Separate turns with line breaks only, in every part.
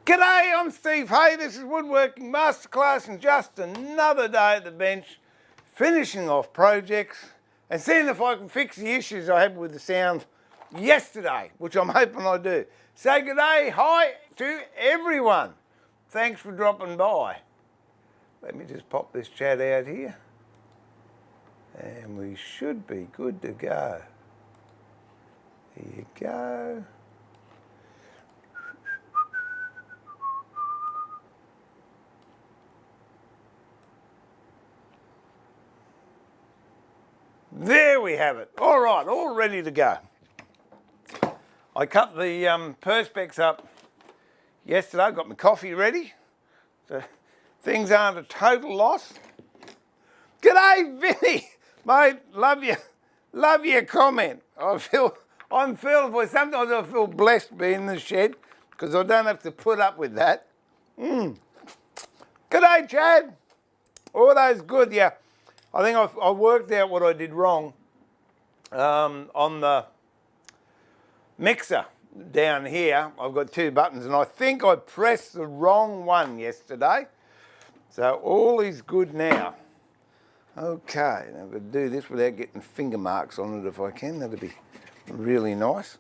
G'day, I'm Steve. Hey, this is Woodworking Masterclass and just another day at the bench, finishing off projects and seeing if I can fix the issues I had with the sound yesterday, which I'm hoping I do. Say g'day, hi to everyone. Thanks for dropping by. Let me just pop this chat out here and we should be good to go. There you go. There we have it. All right, all ready to go. I cut the Perspex up yesterday. Got my coffee ready. So things aren't a total loss. G'day, Vinny. Mate, love your comment. I'm feeling for sometimes I feel blessed being in the shed because I don't have to put up with that. G'day, Chad. All those good, yeah. I think I worked out what I did wrong on the mixer down here. I've got two buttons and I think I pressed the wrong one yesterday. So all is good now. Okay, now I've got to do this without getting finger marks on it if I can. That'd be really nice.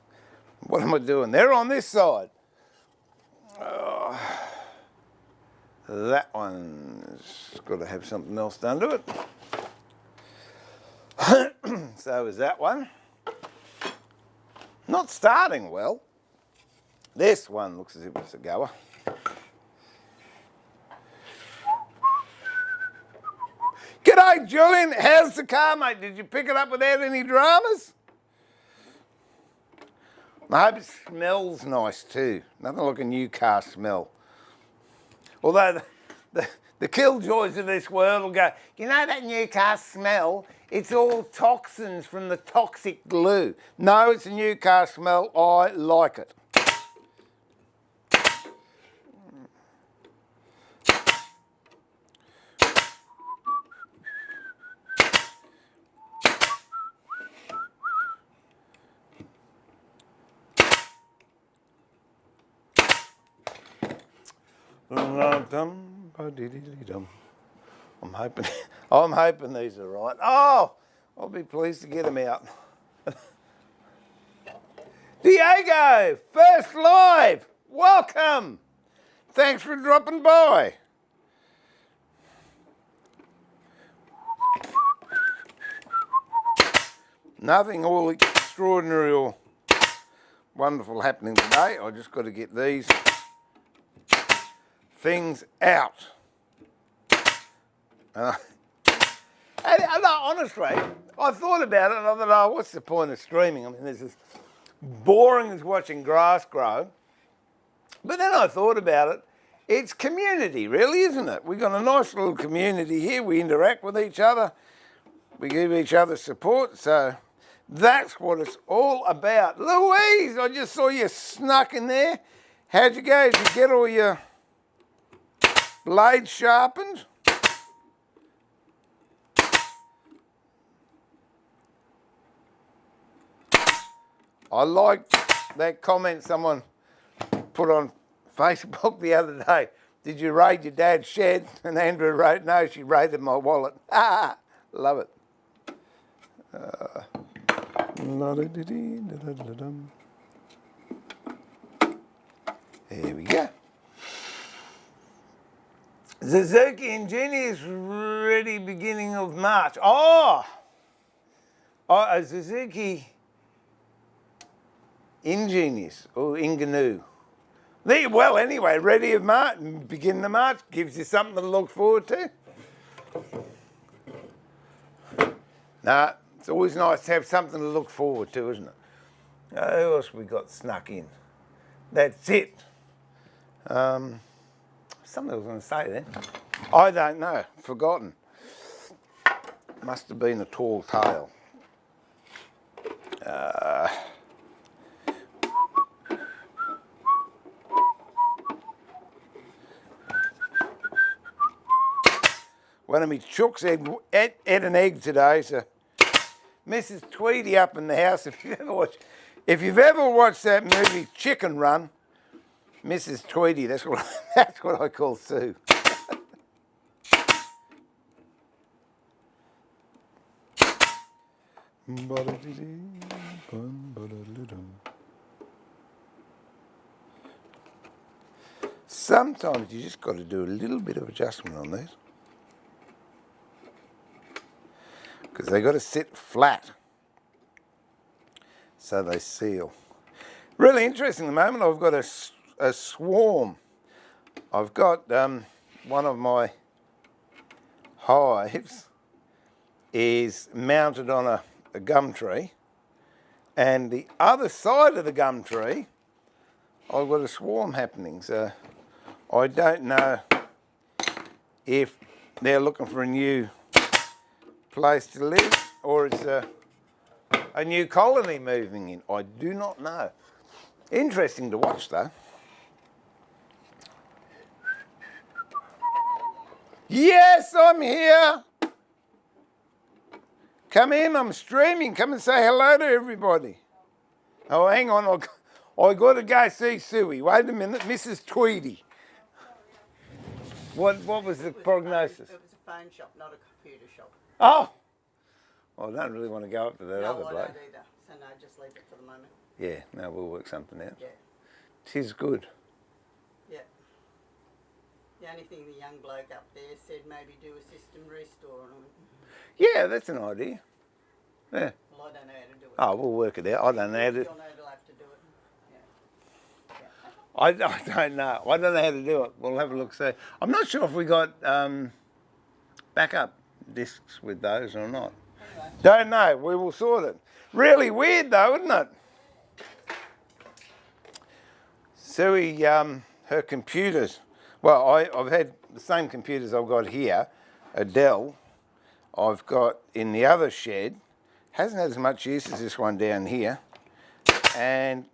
What am I doing? They're on this side. That one's got to have something else done to it. So is that one. Not starting well. This one looks as if it's a goer. G'day, Julian. How's the car, mate? Did you pick it up without any dramas? I hope it smells nice too. Nothing like a new car smell. Although the killjoys of this world will go, you know that new car smell? It's all toxins from the toxic glue. No, it's a new car smell. I like it. I'm hoping these are right. Oh, I'll be pleased to get them out. Diego, first live, welcome. Thanks for dropping by. Nothing all extraordinary or wonderful happening today. I just got to get these things out. And honestly, I thought about it and I thought, oh, what's the point of streaming? I mean, this is boring as watching grass grow. But then I thought about it. It's community, really, isn't it? We've got a nice little community here. We interact with each other. We give each other support. So that's what it's all about. Louise, I just saw you snuck in there. How'd you go? Did you get all your blades sharpened? I liked that comment someone put on Facebook the other day. Did you raid your dad's shed? And Andrew wrote, no, she raided my wallet. Ah, love it. There we go. Suzuki Ingenious ready beginning of March. Oh, a Suzuki Ingenious or Ingenu. Well, anyway, ready of March, beginning of March, gives you something to look forward to. Nah, it's always nice to have something to look forward to, isn't it? Who else we got snuck in? That's it. Something I was going to say then. I don't know, forgotten. Must have been a tall tale. One of my chooks ate an egg today, so Mrs. Tweedy up in the house. If you've ever watched that movie Chicken Run, Mrs. Tweedy, that's what I call Sue. Sometimes you just got to do a little bit of adjustment on these because they got to sit flat so they seal. Really interesting at the moment. I've got a swarm. I've got one of my hives is mounted on a gum tree, and the other side of the gum tree I've got a swarm happening. So I don't know if they're looking for a new place to live or it's a new colony moving in. I do not know. Interesting to watch though. Yes, I'm here. Come in, I'm streaming. Come and say hello to everybody. Oh, hang on. I got to go see Suey. Wait a minute, Mrs. Tweedy. What was the prognosis?
It was a phone shop, not a computer shop.
Oh. Well, I don't really want to go up to that other
No, I
bloke.
don't either. So no, just leave it for the moment.
Yeah, no, we'll work something out.
Yeah.
'Tis good.
Yeah. The only thing the young bloke up there said maybe do a system restore.
Yeah, that's an idea. Yeah.
Well, I don't know how to do it.
Oh, we'll work it out. I don't know how to.
You'll know to have to do it. Yeah.
I don't know. I don't know how to do it. We'll have a look. See, I'm not sure if we got backup discs with those or not.
Anyway.
Don't know. We will sort it. Really weird though, isn't it? Suey, her computers. Well, I've had the same computers I've got here, a Dell. I've got in the other shed. Hasn't had as much use as this one down here. And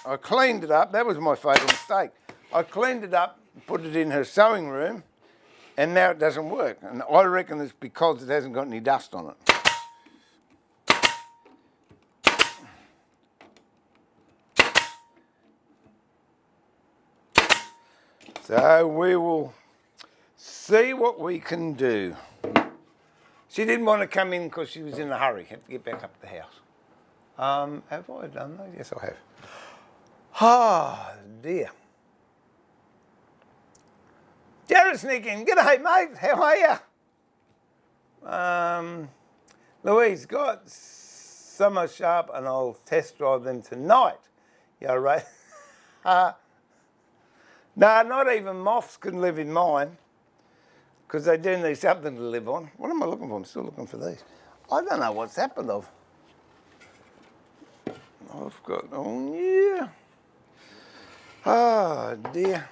I cleaned it up. That was my fatal mistake. I cleaned it up, put it in her sewing room, and now it doesn't work. And I reckon it's because it hasn't got any dust on it. So we will see what we can do. She didn't want to come in because she was in a hurry. Had to get back up to the house. Have I done that? Yes, I have. Ah, dear. Jared sneaking. G'day, mate. How are you? Louise, got Summer Sharp and I'll test drive them tonight. Yeah, right. No, not even moths can live in mine because they do need something to live on. What am I looking for? I'm still looking for these. I don't know what's happened. I've got, oh yeah. Oh dear.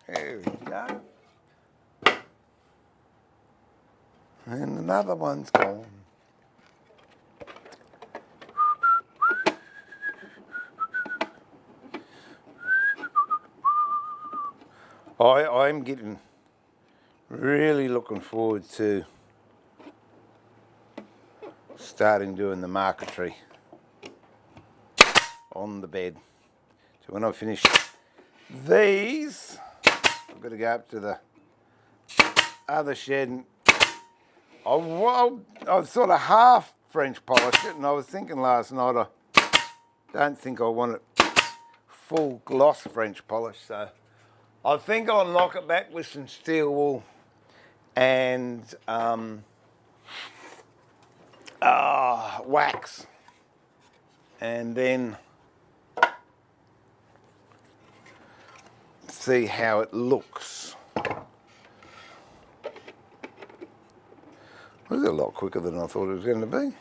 There we go. And another one's gone. I'm getting really looking forward to starting doing the marquetry on the bed. So when I finish these, I've got to go up to the other shed. And I've sort of half French polished it, and I was thinking last night I don't think I want it full gloss French polish, so I think I'll knock it back with some steel wool and wax, and then see how it looks. It was a lot quicker than I thought it was going to be.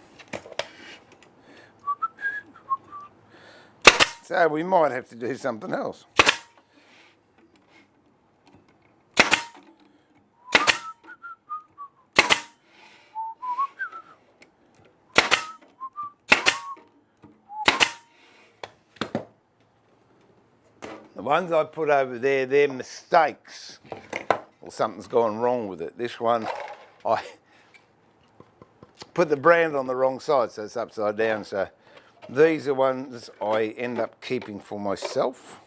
So we might have to do something else. The ones I put over there, they're mistakes. Or something's gone wrong with it. This one, I put the brand on the wrong side, so it's upside down. So these are ones I end up keeping for myself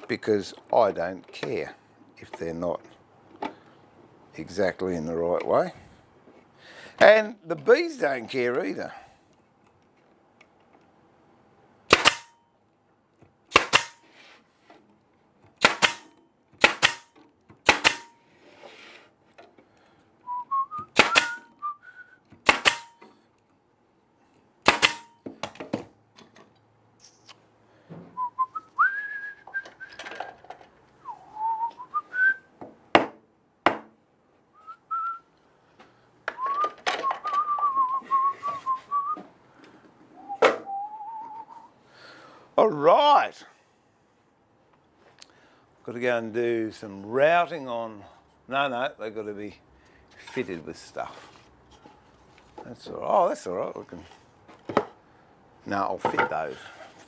because I don't care if they're not exactly in the right way. And the bees don't care either. All right. Got to go and do some routing on. No, they've got to be fitted with stuff. That's all right. Oh, that's all right. We can. No, I'll fit those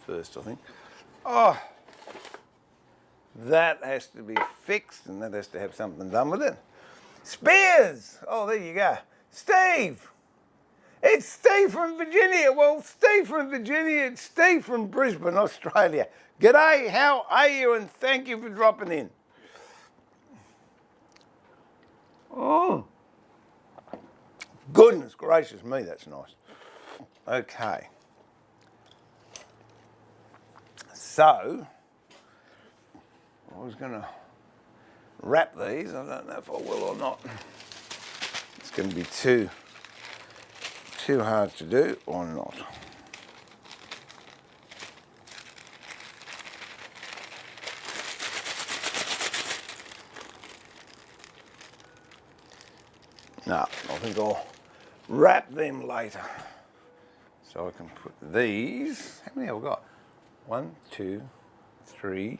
first, I think. Oh, that has to be fixed, and that has to have something done with it. Spears. Oh, there you go, Steve. It's Steve from Virginia. Well, Steve from Virginia, it's Steve from Brisbane, Australia. G'day, how are you? And thank you for dropping in. Oh, goodness gracious me, that's nice. Okay. So, I was going to wrap these. I don't know if I will or not. It's going to be too hard to do or not. No, I think I'll wrap them later. So I can put these, how many have I got? 1, 2, 3,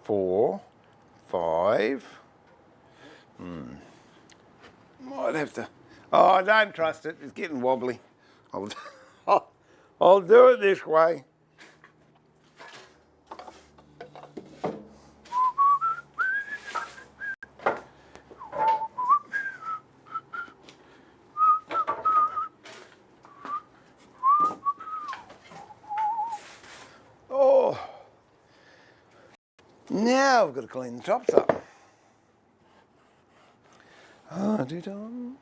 4, 5. Might have to. Oh, I don't trust it. It's getting wobbly. I'll do it this way. Oh. Now I've got to clean the tops up. Ah-dee-dum.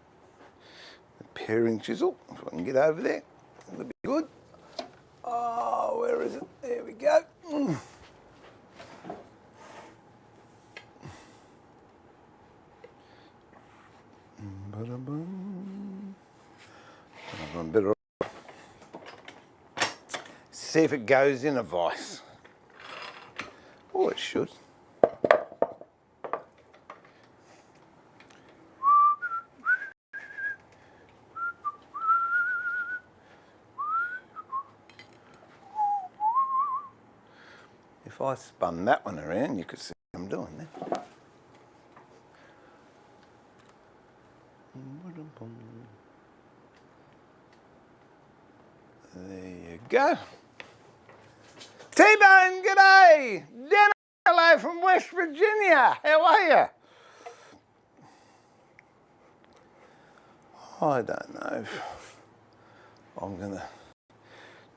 Paring chisel, if I can get over there, that'll be good. Oh, where is it? There we go. I'm better see if it goes in a vise. Oh, it should. If I spun that one around, you could see what I'm doing there. There you go. T-Bone, g'day! Dennis, hello from West Virginia. How are you? I don't know if I'm going to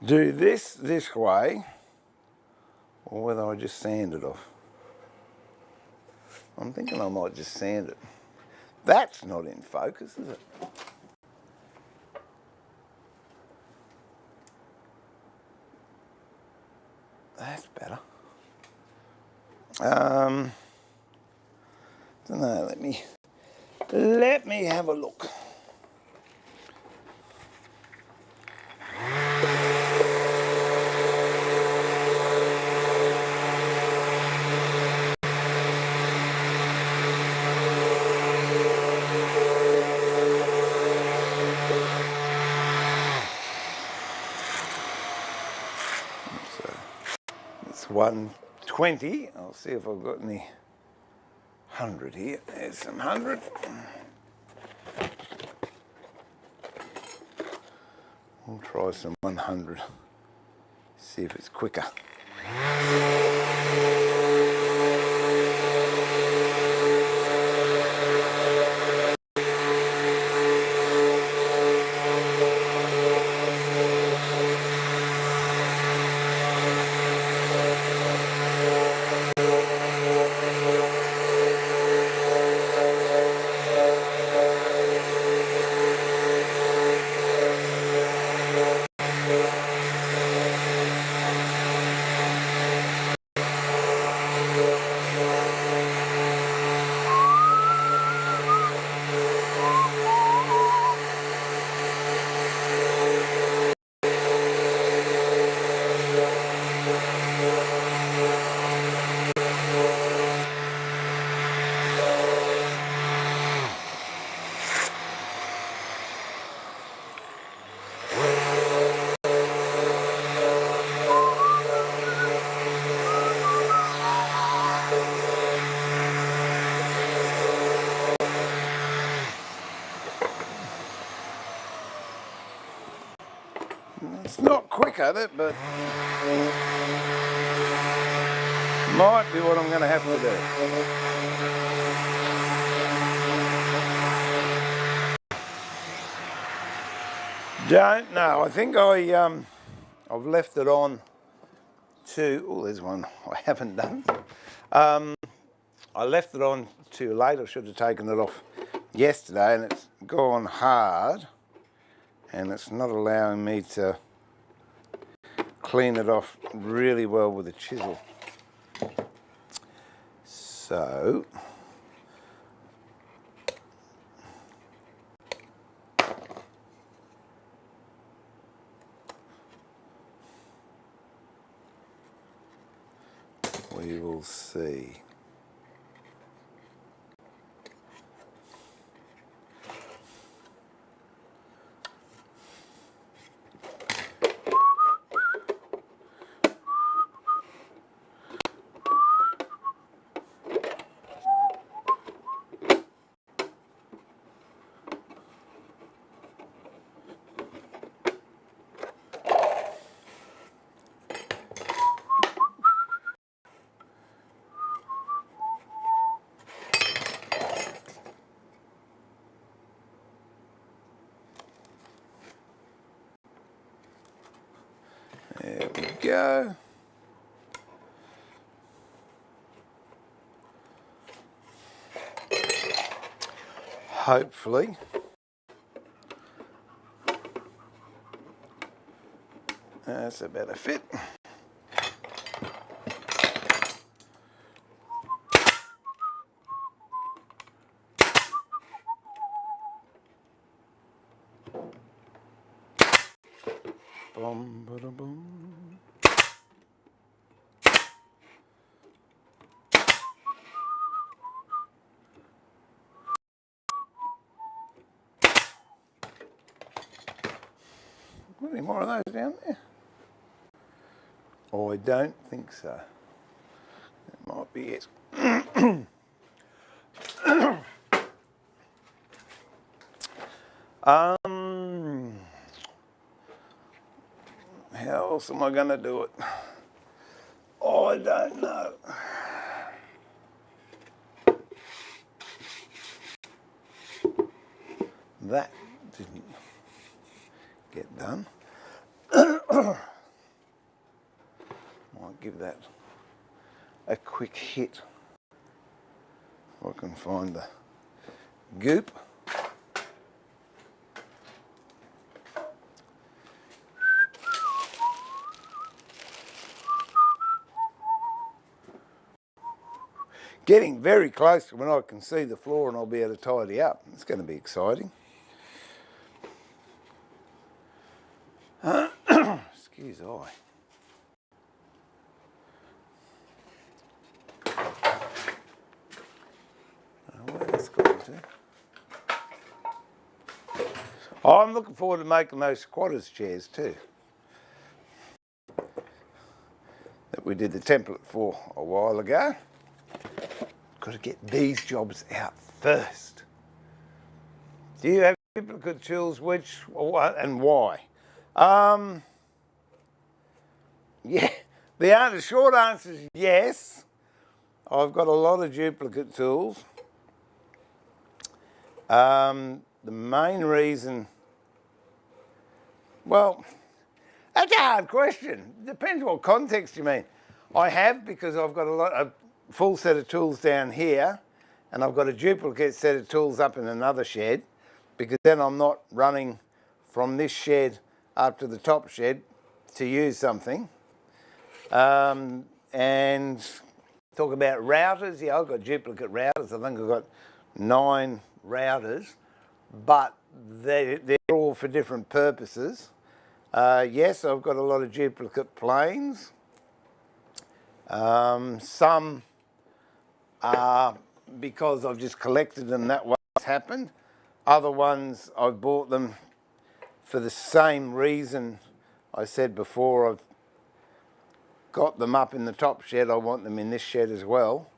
do this way or whether I just sand it off. I'm thinking I might just sand it. That's not in focus, is it? That's better. Don't know, let me have a look. It's 120. I'll see if I've got any 100 here. There's some 100. We'll try some 100. See if it's quicker. It's not quick at it, but might be what I'm going to have to do. Don't know. I think I've left it on to. Oh, there's one I haven't done. I left it on too late. I should have taken it off yesterday, and it's gone hard, and it's not allowing me to clean it off really well with a chisel. So we will see. There we go. Hopefully that's a better fit. Boom, ba-da, boom. Got any more of those down there? Oh, I don't think so. That might be it. How else am I going to do it? Oh, I don't know. That didn't get done. Might give that a quick hit if I can find the goop. Getting very close to when I can see the floor and I'll be able to tidy up. It's going to be exciting. Excuse I. Where that's gone to. Oh, I'm looking forward to making those squatters chairs too. That we did the template for a while ago. Got to get these jobs out first. Do you have duplicate tools, which and why? Yeah, The short answer is yes. I've got a lot of duplicate tools. The main reason, well, that's a hard question. Depends what context you mean. I have, because I've got a full set of tools down here, and I've got a duplicate set of tools up in another shed, because then I'm not running from this shed up to the top shed to use something. And talk about routers. Yeah, I've got duplicate routers. I think I've got 9 routers, but they're all for different purposes. Yes, I've got a lot of duplicate planes. Some are because I've just collected them, that what's happened. Other ones, I've bought them for the same reason I said before. I've got them up in the top shed, I want them in this shed as well.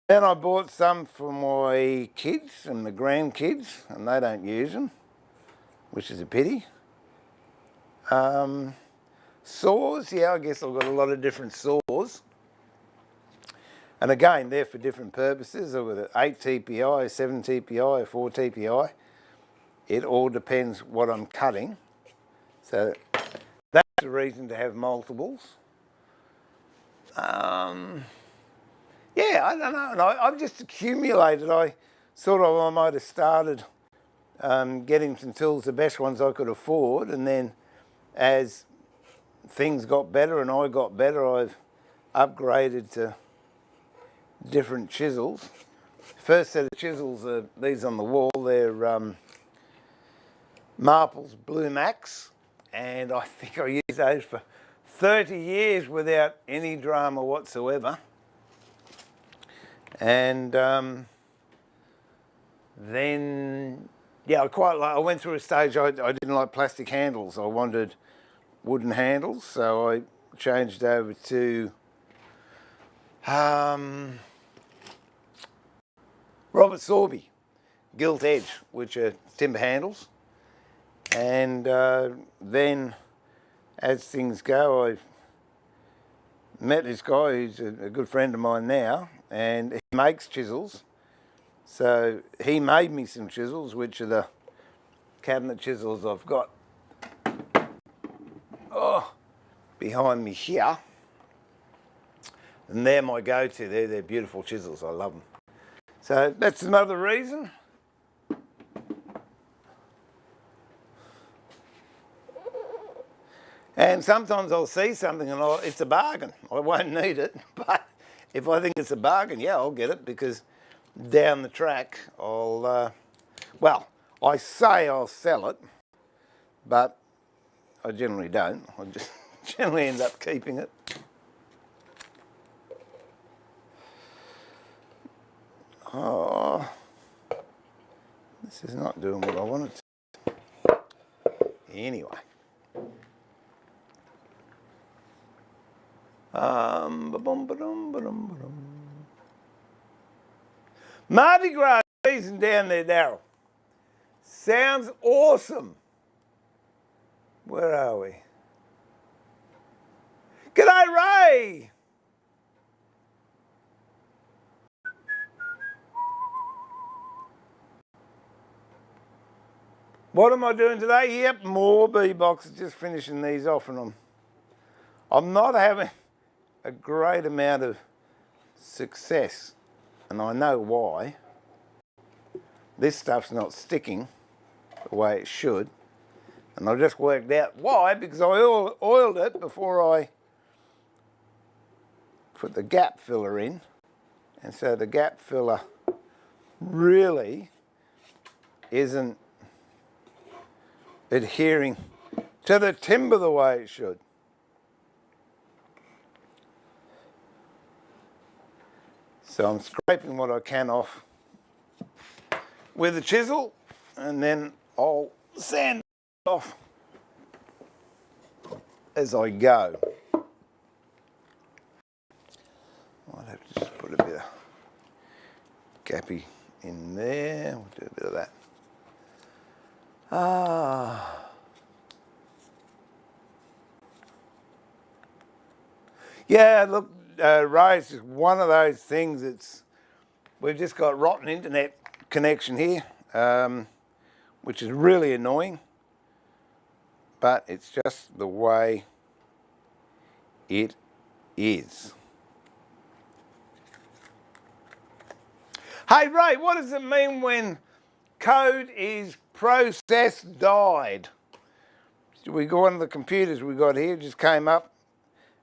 Then I bought some for my kids and the grandkids, and they don't use them, which is a pity. Saws, yeah, I guess I've got a lot of different saws. And again, they're for different purposes. I've got 8 TPI, 7 TPI, 4 TPI. It all depends what I'm cutting. So that's the reason to have multiples. Yeah, I don't know. And I've just accumulated. I might have started getting some tools, the best ones I could afford, and then as things got better and I got better, I've upgraded to different chisels. First set of chisels are these on the wall. They're Marple's Blue Max, and I think I used those for 30 years without any drama whatsoever. And then, yeah, I went through a stage I didn't like plastic handles. I wanted wooden handles, so I changed over to Robert Sorby gilt edge, which are timber handles. And then, as things go, I met this guy who's a good friend of mine now, and he makes chisels. So he made me some chisels, which are the cabinet chisels I've got behind me here. And they're my go-to. They're beautiful chisels. I love them. So that's another reason. And sometimes I'll see something and it's a bargain. I won't need it, but if I think it's a bargain, yeah, I'll get it, because down the track I'll, well, I say I'll sell it, but I generally don't. I just generally end up keeping it. Oh, this is not doing what I wanted to. Anyway. Mardi Gras season down there, Daryl. Sounds awesome. Where are we? G'day, Ray. What am I doing today? Yep, more bee boxes, just finishing these off, and I'm not having a great amount of success, and I know why. This stuff's not sticking the way it should, and I just worked out why, because I oiled it before I put the gap filler in, and so the gap filler really isn't adhering to the timber the way it should. So I'm scraping what I can off with a chisel, and then I'll sand it off as I go. Might have to just put a bit of gappy in there. We'll do a bit of that. Yeah, look, Ray's is one of those things we've just got rotten internet connection here, which is really annoying, but it's just the way it is. Hey Ray, what does it mean when code is process died? We go on the computers we got here, just came up,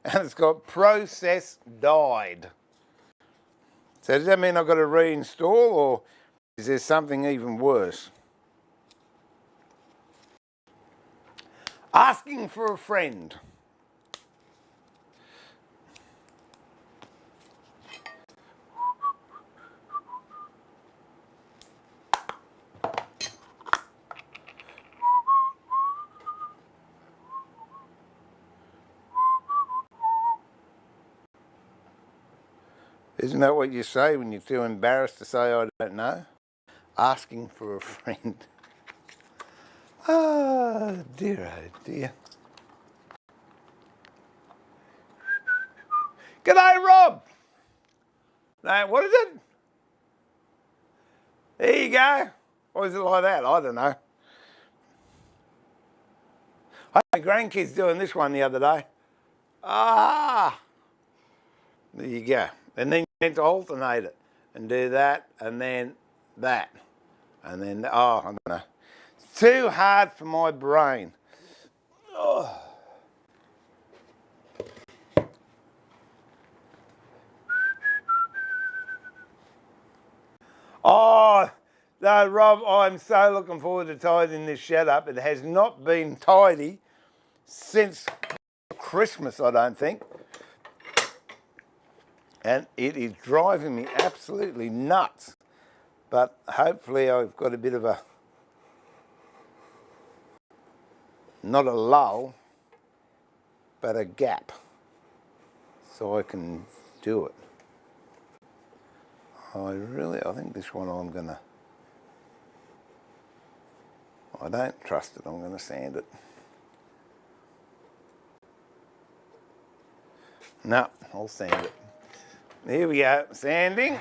and it's got process died. So does that mean I've got to reinstall, or is there something even worse? Asking for a friend. Isn't that what you say when you're too embarrassed to say I don't know? Asking for a friend. Oh dear, oh dear. G'day Rob! No, what is it? There you go. Or is it like that? I don't know. I had my grandkids doing this one the other day. Ah! There you go. And then you need to alternate it and do that and then that. And then, oh, I don't know. It's too hard for my brain. Oh. Oh, no, Rob, I'm so looking forward to tidying this shed up. It has not been tidy since Christmas, I don't think. And it is driving me absolutely nuts. But hopefully I've got a bit of a, not a lull, but a gap, so I can do it. I think this one I don't trust it, I'm gonna sand it. No, I'll sand it. Here we go, sanding.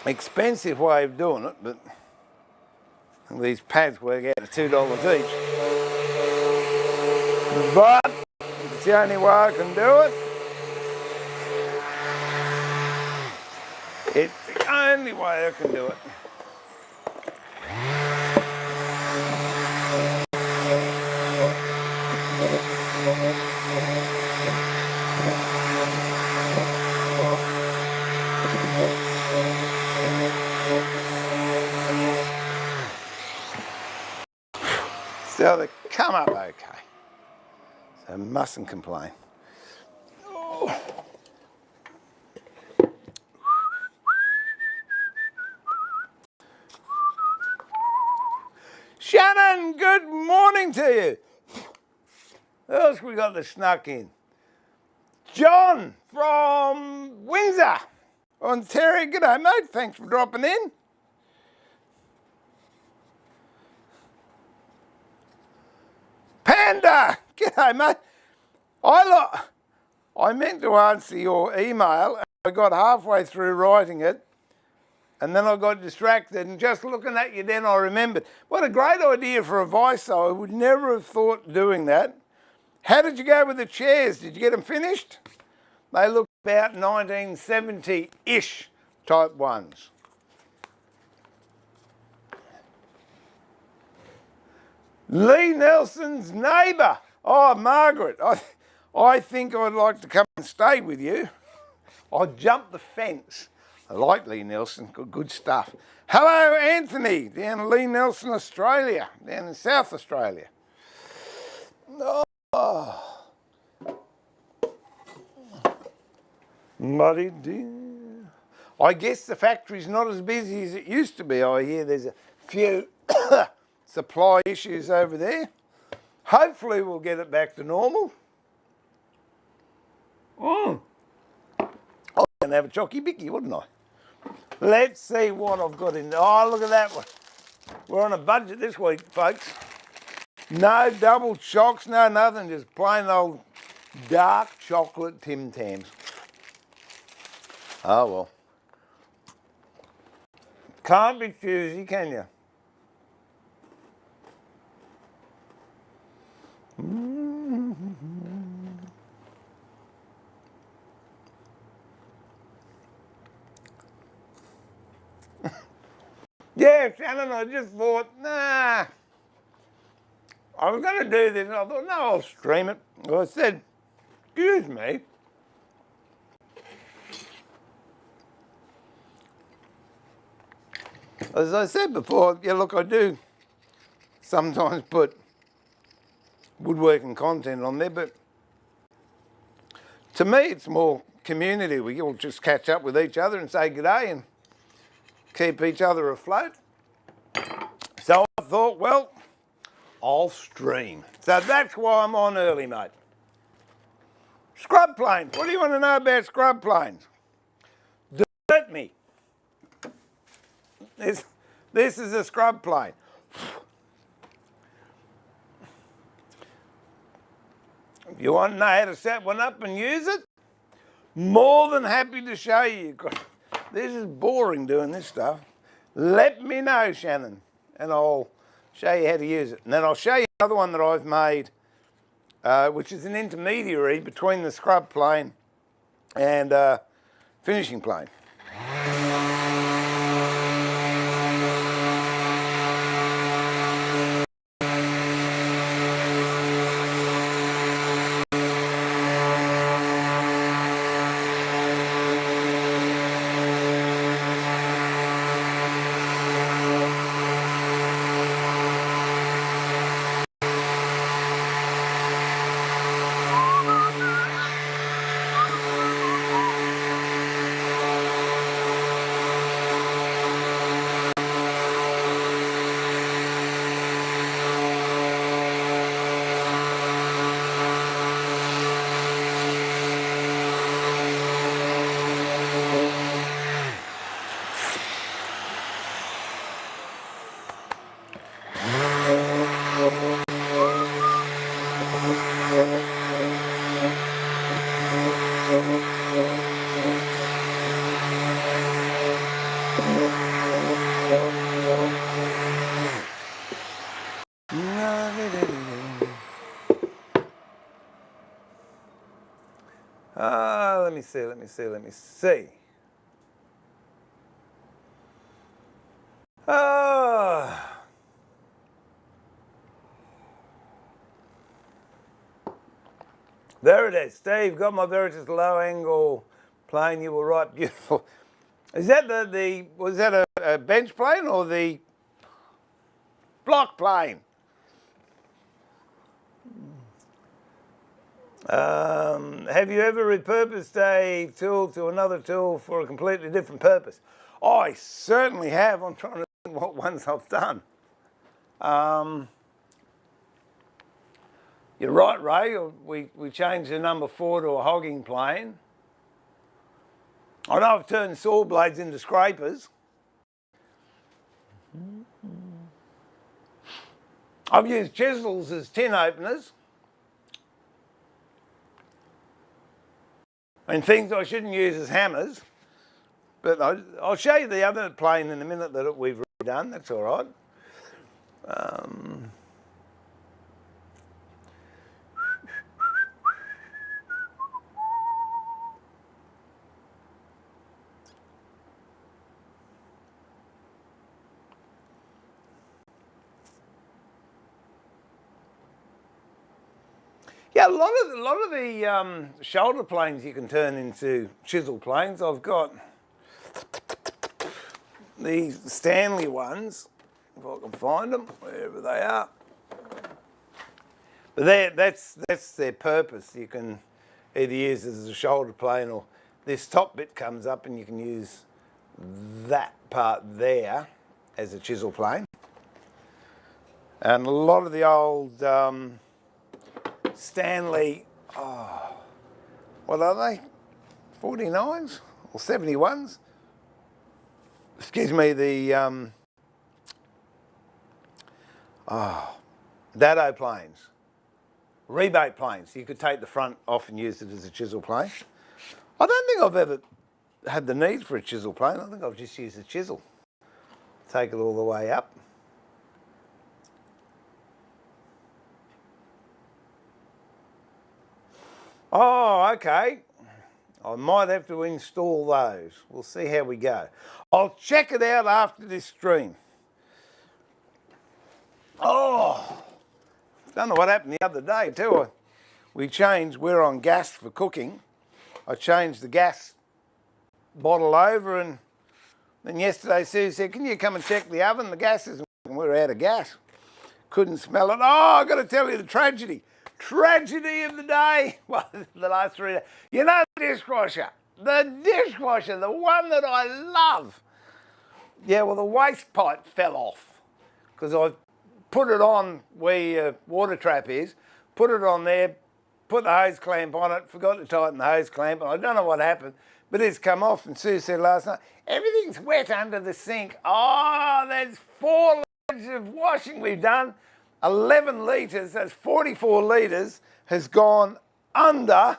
Expensive way of doing it, but these pads work out at $2 each. But it's the only way I can do it. It's the only way I can do it. So they come up okay. So mustn't complain. Oh. Shannon, good morning to you. Who else we got that snuck in? John from Windsor, Ontario. G'day, mate. Thanks for dropping in. Panda, g'day, mate. I meant to answer your email. I got halfway through writing it, and then I got distracted. And just looking at you then, I remembered. What a great idea for a voice, though. I would never have thought doing that. How did you go with the chairs? Did you get them finished? They look about 1970-ish type ones. Lee Nelson's neighbour. Oh, Margaret, I think I'd like to come and stay with you. I'll jump the fence. I like Lee Nelson, good stuff. Hello, Anthony, down in Lee Nelson, Australia, down in South Australia. Oh. Muddy dear. I guess the factory's not as busy as it used to be. I hear there's a few supply issues over there. Hopefully we'll get it back to normal. I was going to have a chocky bicky, wouldn't I? Let's see what I've got in there. Oh, look at that one. We're on a budget this week, folks. No double chocks, no nothing, just plain old dark chocolate Tim Tams. Oh well. Can't be choosy, can you? Yeah, Shannon, I just thought, nah. I was going to do this, and I thought, no, I'll stream it. Well, I said, excuse me. As I said before, yeah, look, I do sometimes put woodworking content on there, but to me it's more community. We all just catch up with each other and say good day and keep each other afloat. So I thought, well, I'll stream. So that's why I'm on early, mate. Scrub planes. What do you want to know about scrub planes? Dirt me. This is a scrub plane. If you want to know how to set one up and use it, more than happy to show you. This is boring doing this stuff. Let me know, Shannon, and I'll show you how to use it. And then I'll show you another one that I've made, which is an intermediary between the scrub plane and finishing plane. Let me see. There it is. Steve, got my Veritas low angle plane. You were right, beautiful. Is that was that a bench plane or the block plane? Have you ever repurposed a tool to another tool for a completely different purpose? I certainly have. I'm trying to think what ones I've done. You're right, Ray. We changed the number 4 to a hogging plane. I know I've turned saw blades into scrapers. I've used chisels as tin openers. And things I shouldn't use as hammers. But I'll show you the other plane in a minute that we've redone. That's all right. Yeah, a lot of the shoulder planes you can turn into chisel planes. I've got these Stanley ones, if I can find them, wherever they are. But that's their purpose. You can either use it as a shoulder plane, or this top bit comes up and you can use that part there as a chisel plane. And a lot of the old Stanley, what are they? 49s or 71s? Excuse me, the dado planes, rebate planes. You could take the front off and use it as a chisel plane. I don't think I've ever had the need for a chisel plane. I think I've just used a chisel. Take it all the way up. Oh, okay. I might have to install those. We'll see how we go. I'll check it out after this stream. Oh, don't know what happened the other day too. We're on gas for cooking. I changed the gas bottle over, and then yesterday Sue said, can you come and check the oven? The gas isn't working. We're out of gas. Couldn't smell it. Oh, I've got to tell you the tragedy. Tragedy of the day. Well, the last 3 days. You know the dishwasher, the one that I love. Yeah, well, the waste pipe fell off because I put it on where your water trap is, put it on there, put the hose clamp on it, forgot to tighten the hose clamp, and I don't know what happened, but it's come off. And Sue said last night, everything's wet under the sink. Oh, there's 4 loads of washing we've done. 11 litres, that's 44 litres, has gone under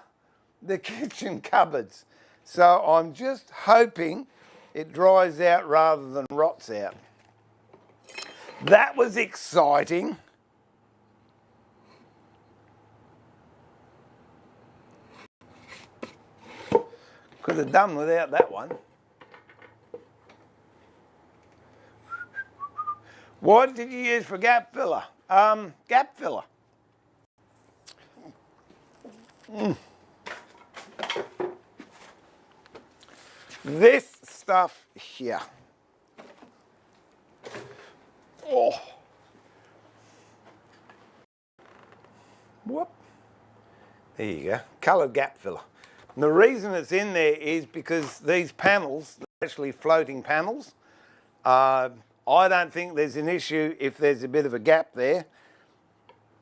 the kitchen cupboards. So I'm just hoping it dries out rather than rots out. That was exciting. Could have done without that one. What did you use for gap filler? Gap filler. This stuff here. Oh. Whoop. There you go. Coloured gap filler. And the reason it's in there is because these panels, they're actually floating panels. I don't think there's an issue if there's a bit of a gap there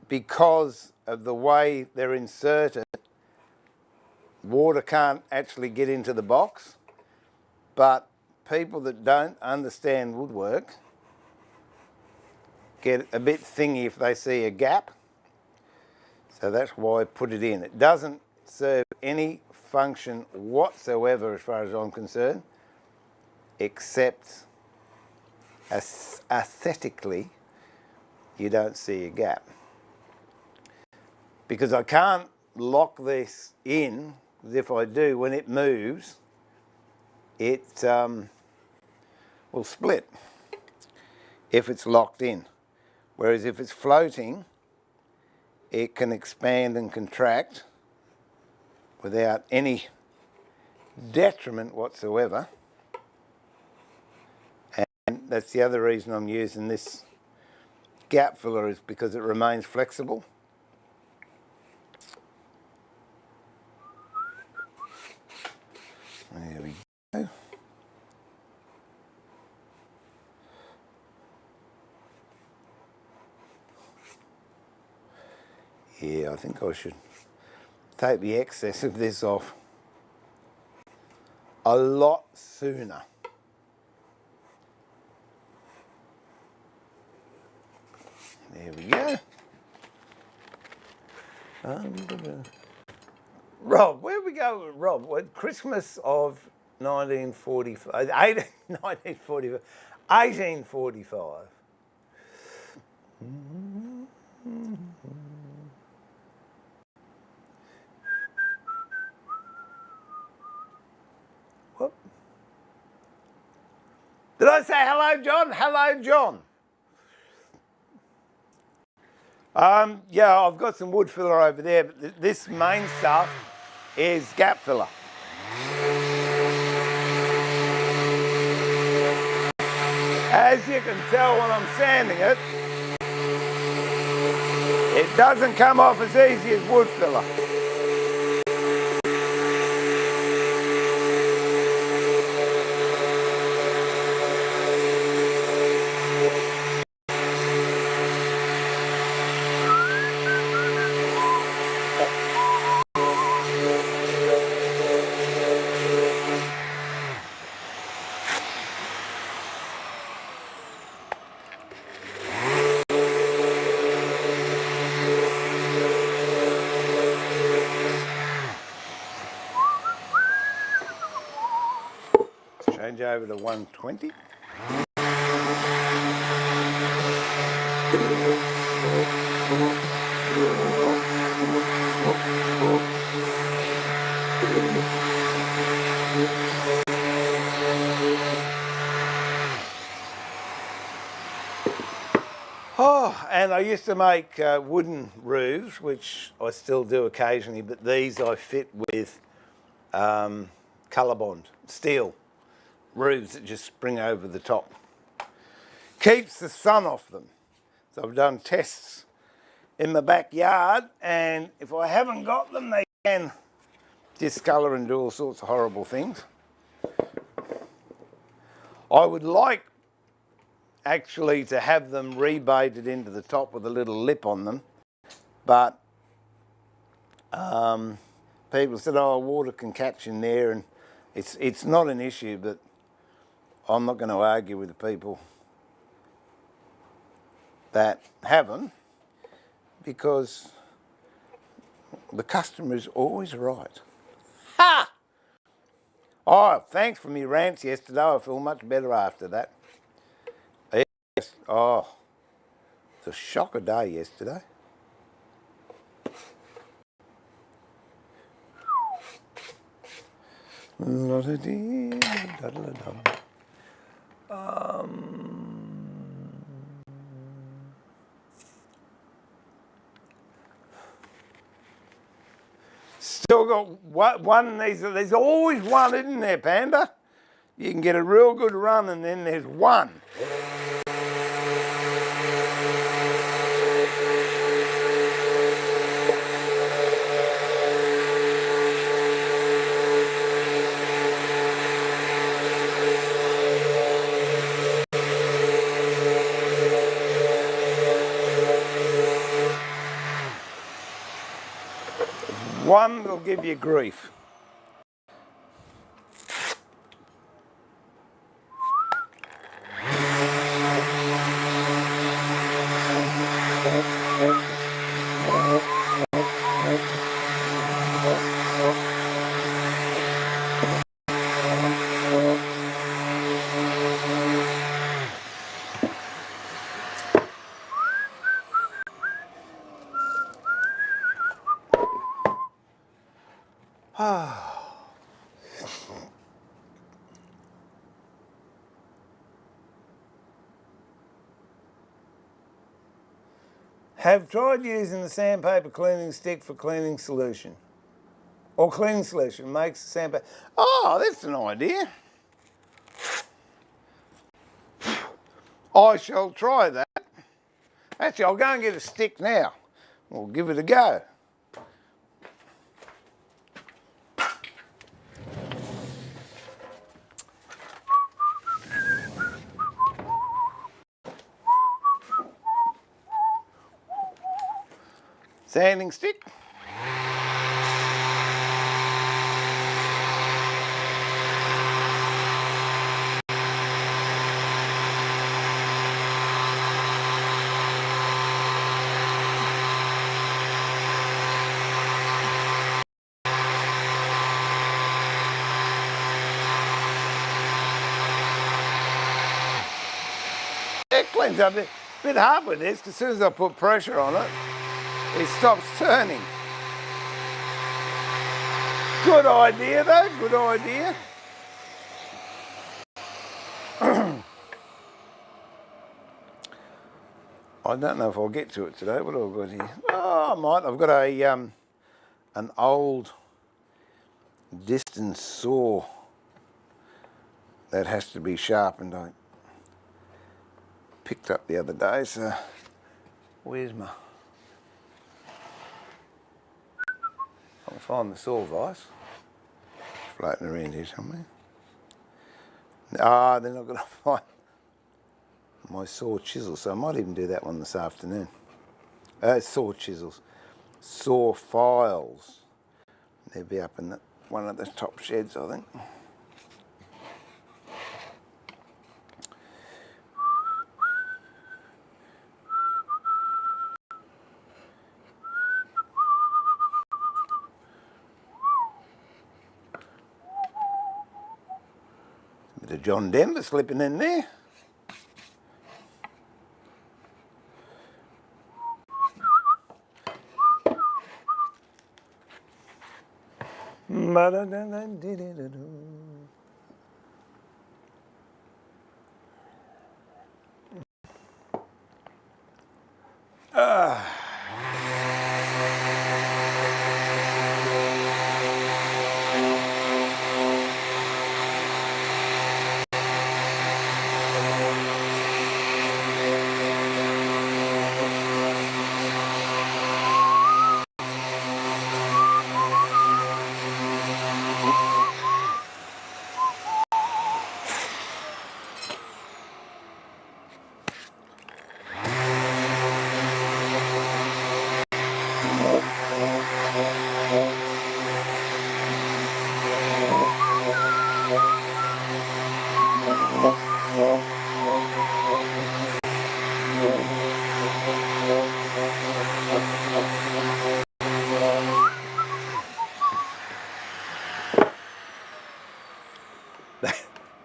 because of the way they're inserted. Water can't actually get into the box, but people that don't understand woodwork get a bit thingy if they see a gap. So that's why I put it in. It doesn't serve any function whatsoever as far as I'm concerned, except aesthetically you don't see a gap. Because I can't lock this in, because if I do, when it moves, it will split if it's locked in. Whereas if it's floating, it can expand and contract without any detriment whatsoever. And that's the other reason I'm using this gap filler, is because it remains flexible. Yeah, I think I should take the excess of this off a lot sooner. There we go. Rob, where we go with Rob? What, Christmas of 1945, 1945, 1845. Whoop. Did I say hello, John? Hello, John. Yeah, I've got some wood filler over there, but this main stuff is gap filler. As you can tell when I'm sanding it, it doesn't come off as easy as wood filler. Change over to 120. Oh, and I used to make wooden roofs, which I still do occasionally, but these I fit with Colorbond, steel roofs that just spring over the top. Keeps the sun off them. So I've done tests in the backyard, and if I haven't got them, they can discolour and do all sorts of horrible things. I would like actually to have them rebaited into the top with a little lip on them, but people said, oh, water can catch in there, and it's not an issue, but I'm not going to argue with the people that haven't, because the customer is always right. Ha! Oh, thanks for me rants yesterday. I feel much better after that. Yes. Oh, it's a shocker day yesterday. Still got one. There's always one, isn't there, Panda? You can get a real good run, and then there's one. One will give you grief. Have tried using the sandpaper cleaning stick for cleaning solution. Or cleaning solution makes sandpaper. Oh, that's an idea. I shall try that. Actually, I'll go and get a stick now. We'll give it a go. sanding stick. It cleans up a bit hard with this, because as soon as I put pressure on it, it stops turning. Good idea though, good idea. I don't know if I'll get to it today. What have I got here? Oh, I might. I've got a an old distance saw that has to be sharpened. I picked up the other day, so where's my... I'll find the saw vise floating around here somewhere. Ah, then I've got to find my saw chisel, so I might even do that one this afternoon. Saw chisels, saw files. They'll be up in one of the top sheds, I think. Bit of John Denver slipping in there.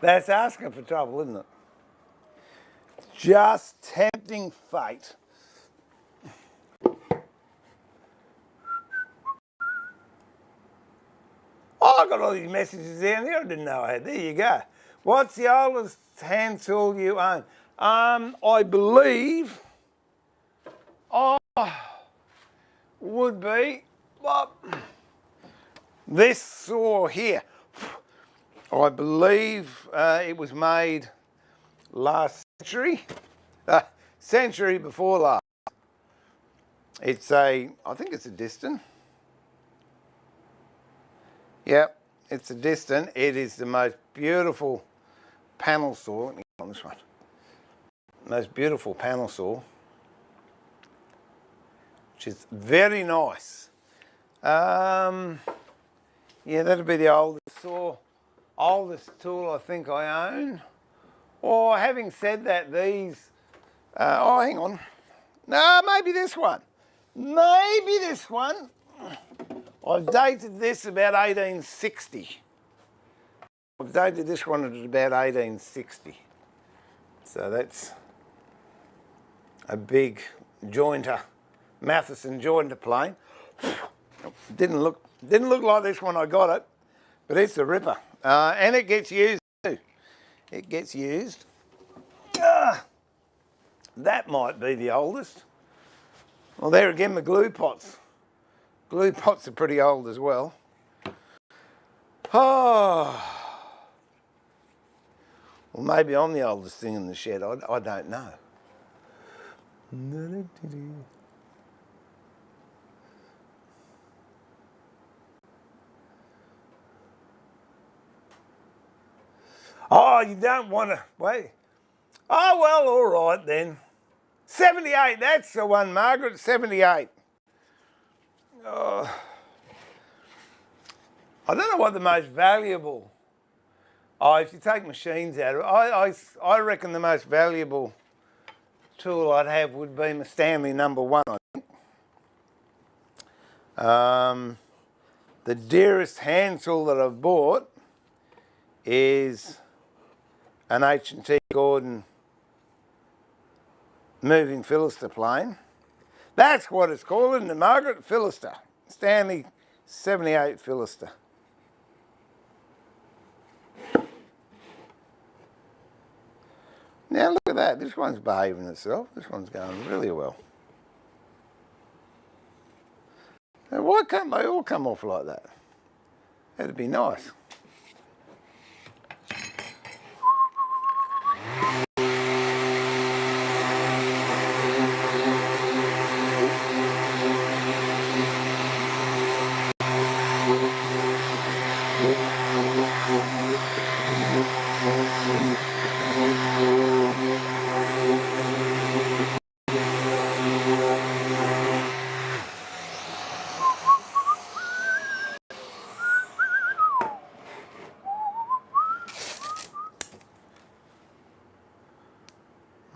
That's asking for trouble, isn't it? Just tempting fate. Oh, I got all these messages down there I didn't know I had. There you go. What's the oldest hand tool you own? I believe would be this saw here. I believe it was made last century before last. It's I think it's a Diston. Yep, it's a Diston. It is the most beautiful panel saw. Let me get on this one. Most beautiful panel saw, which is very nice. Yeah, that'll be the oldest tool I think I own. Or having said that, these, oh, hang on. No, maybe this one. Maybe this one. I've dated this about 1860. I've dated this one at about 1860. So that's a big jointer, Matheson jointer plane. Didn't look like this when I got it, but it's a ripper. And it gets used too. It gets used. That might be the oldest. Well, there again, the glue pots. Glue pots are pretty old as well. Oh. Well, maybe I'm the oldest thing in the shed. I don't know. Oh, you don't want to wait. Oh, well, all right then. 78, that's the one, Margaret, 78. I don't know what the most valuable. Oh, if you take machines out of it, I reckon the most valuable tool I'd have would be my Stanley #1, I think. The dearest hand tool that I've bought is an H&T Gordon moving Philister plane. That's what it's called, isn't it, Margaret? Philister. Stanley 78 Philister. Now look at that. This one's behaving itself. This one's going really well. Now, why can't they all come off like that? That'd be nice.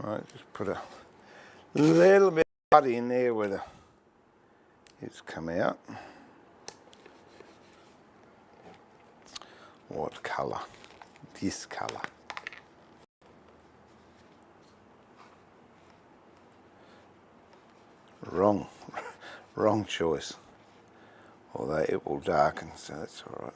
Right, just put a little bit of putty in there where it's come out. What colour? This colour. Wrong choice. Although it will darken, so that's all right.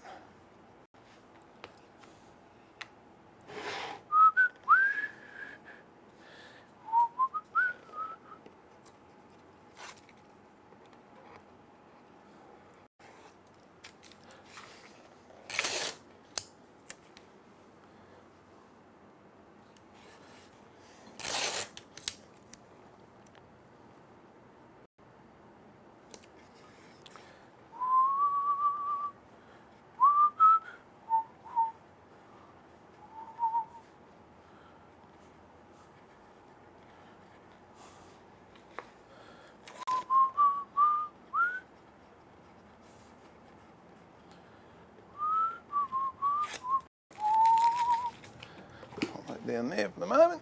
Down there for the moment.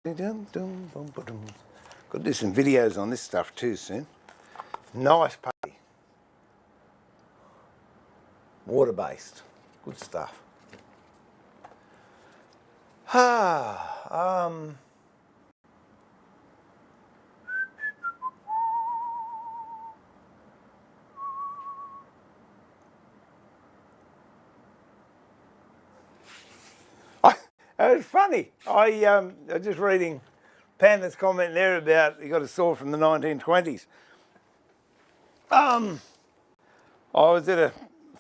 Got to do some videos on this stuff too soon. Nice putty. Water-based. Good stuff. It was funny. I was just reading Panda's comment there about he got a saw from the 1920s. I was at a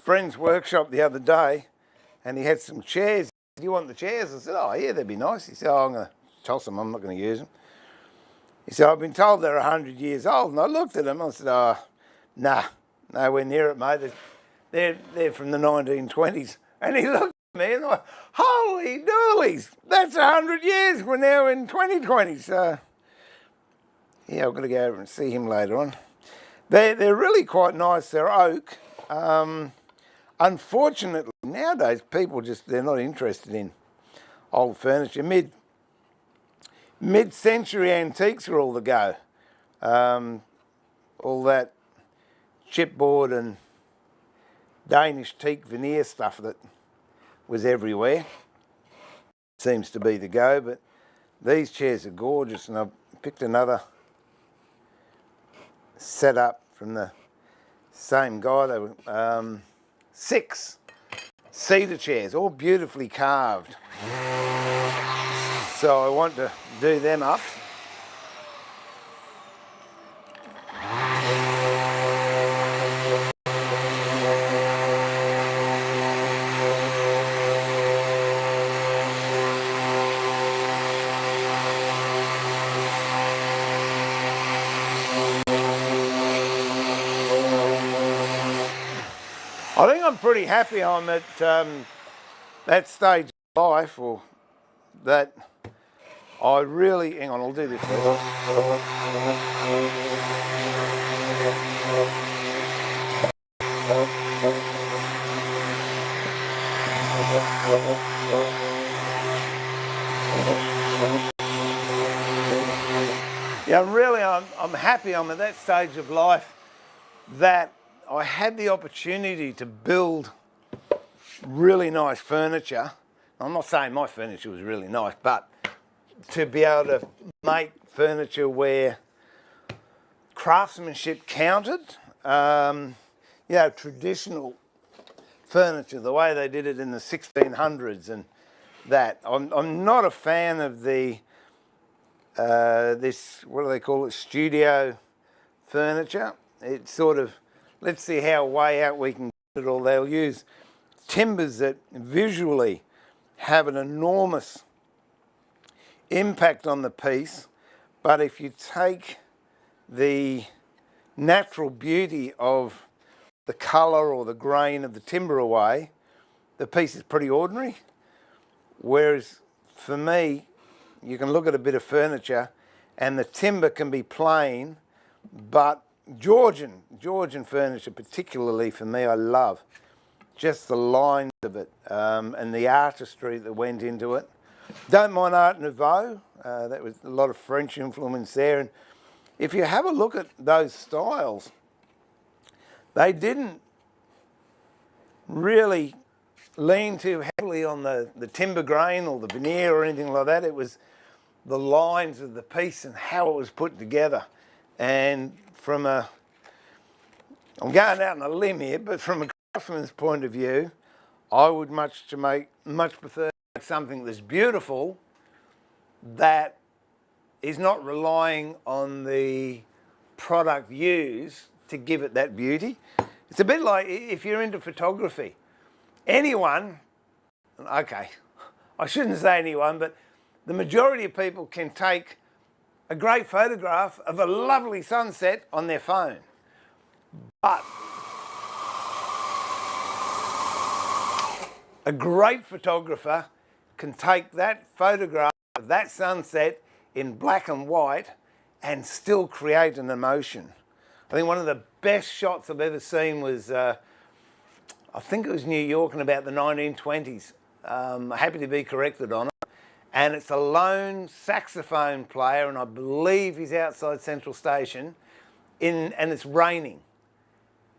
friend's workshop the other day and he had some chairs. Do you want the chairs? I said, oh yeah, they'd be nice. He said, oh, I'm going to toss them, I'm not going to use them. He said, I've been told they're 100 years old. And I looked at them, I said, oh, nah, nowhere near it, mate. They're from the 1920s. And he looked at me and I went, holy doolies, that's 100 years. We're now in 2020. So, yeah, I've got to go over and see him later on. They're really quite nice. They're oak. Unfortunately, nowadays, people they're not interested in old furniture. Mid-century antiques are all the go. All that chipboard and Danish teak veneer stuff that was everywhere seems to be the go, but these chairs are gorgeous, and I've picked another set up from the same guy. They were 6 cedar chairs, all beautifully carved. So I want to do them up. I think I'm pretty happy I'm at that stage of life, or that I really, hang on, I'll do this first. Yeah, really, I'm happy I'm at that stage of life that I had the opportunity to build really nice furniture. I'm not saying my furniture was really nice, but to be able to make furniture where craftsmanship counted, traditional furniture, the way they did it in the 1600s and that. I'm not a fan of the, this, what do they call it, studio furniture. It's sort of, let's see how way out we can get it all. They'll use timbers that visually have an enormous impact on the piece, but if you take the natural beauty of the colour or the grain of the timber away, the piece is pretty ordinary. Whereas for me, you can look at a bit of furniture and the timber can be plain, but Georgian furniture particularly for me, I love just the lines of it and the artistry that went into it. Don't mind Art Nouveau, that was a lot of French influence there. And if you have a look at those styles, they didn't really lean too heavily on the timber grain or the veneer or anything like that. It was the lines of the piece and how it was put together. And from a, I'm going out on a limb here, but from a craftsman's point of view, I would much prefer something that's beautiful that is not relying on the product used to give it that beauty. It's a bit like if you're into photography. Anyone, okay, I shouldn't say anyone, but the majority of people can take a great photograph of a lovely sunset on their phone. But a great photographer can take that photograph of that sunset in black and white and still create an emotion. I think one of the best shots I've ever seen was, I think it was New York in about the 1920s. Happy to be corrected on it. And it's a lone saxophone player, and I believe he's outside Central Station, and it's raining.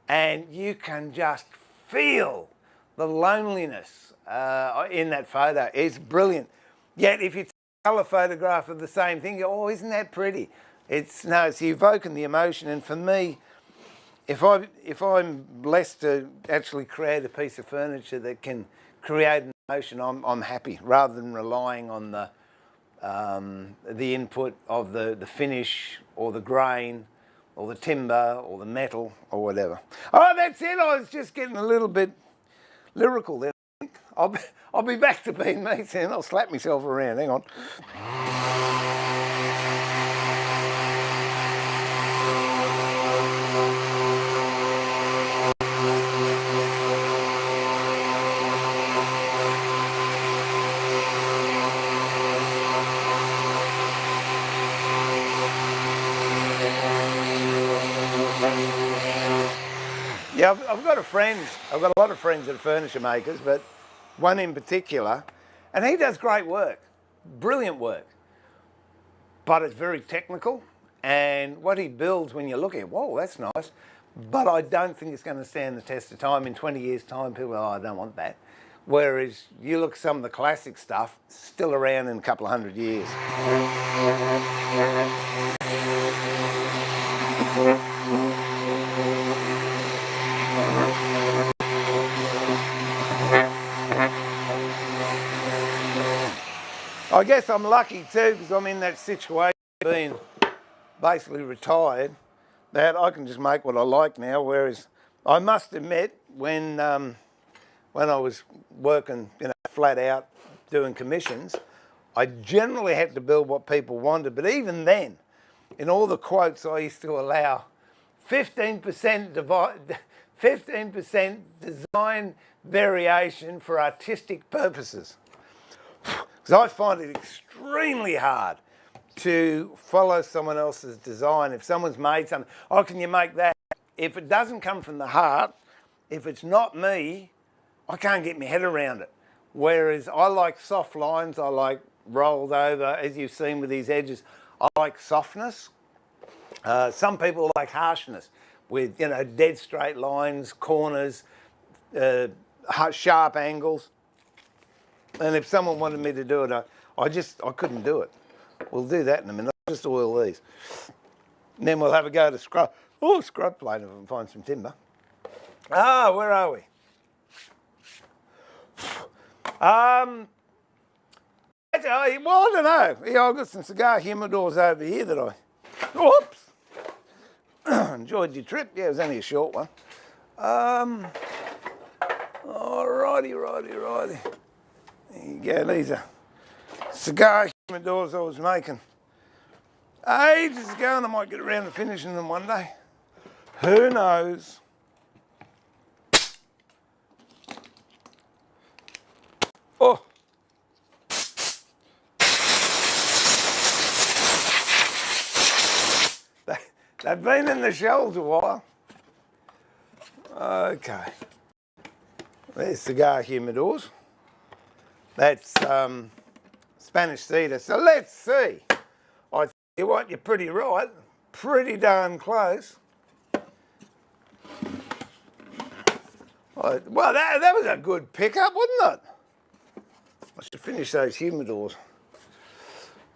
And you can just feel the loneliness in that photo. It's brilliant. Yet if you take a colour photograph of the same thing, you go, oh, isn't that pretty? It's evoking the emotion. And for me, if I'm blessed to actually create a piece of furniture that can create an emotion, I'm happy, rather than relying on the input of the finish or the grain or the timber or the metal or whatever. Oh, that's it. I was just getting a little bit lyrical there. I'll be back to being me soon. I'll slap myself around. Hang on. Yeah, I've got a friend, I've got a lot of friends that are furniture makers, but one in particular, and he does great work, brilliant work, but it's very technical, and what he builds when you look at it, whoa, that's nice, but I don't think it's going to stand the test of time. In 20 years' time, people go, oh, I don't want that. Whereas you look at some of the classic stuff, still around in a couple of 100 years. I guess I'm lucky too, because I'm in that situation, being basically retired, that I can just make what I like now. Whereas I must admit, when I was working, flat out doing commissions, I generally had to build what people wanted. But even then, in all the quotes, I used to allow 15% design variation for artistic purposes. Because I find it extremely hard to follow someone else's design. If someone's made something, oh, can you make that? If it doesn't come from the heart, if it's not me, I can't get my head around it. Whereas I like soft lines, I like rolled over, as you've seen with these edges, I like softness. Some people like harshness with, you know, dead straight lines, corners, sharp angles. And if someone wanted me to do it, I couldn't do it. We'll do that in a minute. I'll just oil these. And then we'll have a go to scrub. Oh, scrub plane if I can find some timber. Ah, where are we? Well, I don't know. Yeah, I've got some cigar humidors over here that whoops. Enjoyed your trip. Yeah, it was only a short one. Righty. There you go. These are cigar humidors I was making ages ago, and I might get around to finishing them one day. Who knows? Oh. They've been in the shelves a while. Okay. There's cigar humidors. That's Spanish cedar. So let's see. I tell you what, you're pretty right. Pretty darn close. Well, that was a good pickup, wasn't it? I should finish those humidors.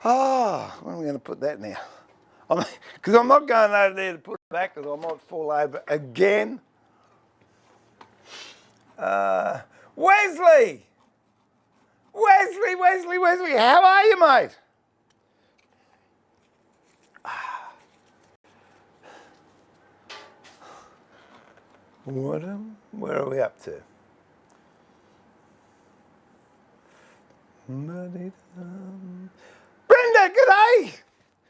Oh, where am I going to put that now? Because I'm not going over there to put it back because I might fall over again. Wesley! Wesley, how are you, mate? Where are we up to? Brenda, g'day!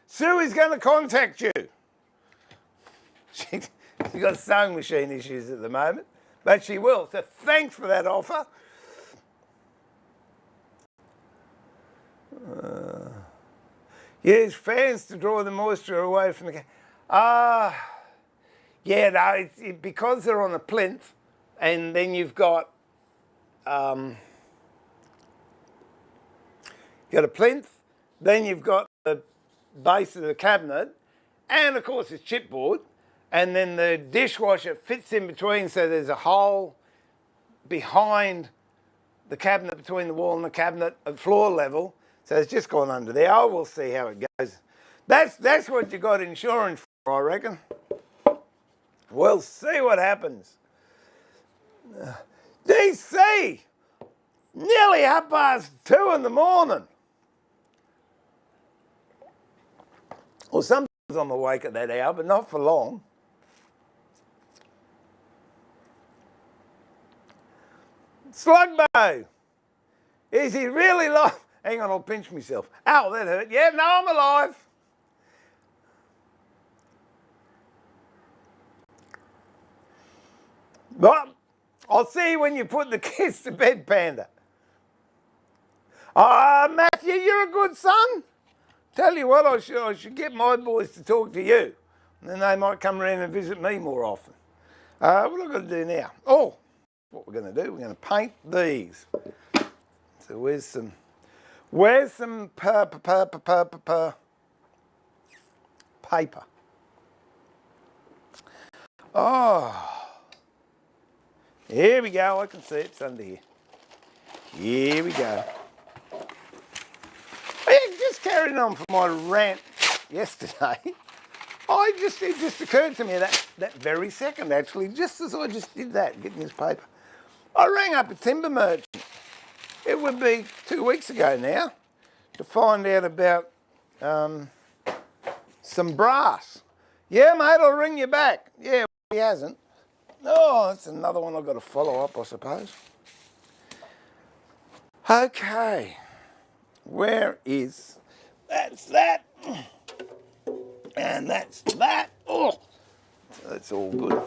Sue is going to contact you. She's got sewing machine issues at the moment, but she will. So thanks for that offer. Use fans to draw the moisture away from the... yeah, no, because they're on a plinth, and then you've got... you've got a plinth, then you've got the base of the cabinet, and of course it's chipboard, and then the dishwasher fits in between, so there's a hole behind the cabinet, between the wall and the cabinet at floor level, so it's just gone under there. Oh, we'll see how it goes. That's what you got insurance for, I reckon. We'll see what happens. DC! Nearly 2:30 in the morning. Well, sometimes I'm awake at that hour, but not for long. Slugbo! Is he really alive? Hang on, I'll pinch myself. Ow, that hurt. Yeah, no, I'm alive. Well, I'll see you when you put the kids to bed, Panda. Matthew, you're a good son. Tell you what, I should get my boys to talk to you. And then they might come around and visit me more often. What have I got to do now? Oh, what we're going to do, we're going to paint these. So where's some paper? Oh, here we go. I can see it's under here. Here we go. Just carrying on from my rant yesterday, it just occurred to me that very second, actually, just as I just did that, getting this paper, I rang up a timber merchant. It would be 2 weeks ago now, to find out about some brass. Yeah, mate, I'll ring you back. Yeah, he hasn't. Oh, that's another one I've got to follow up, I suppose. Okay, where is... That's that. And that's that. Oh, that's all good.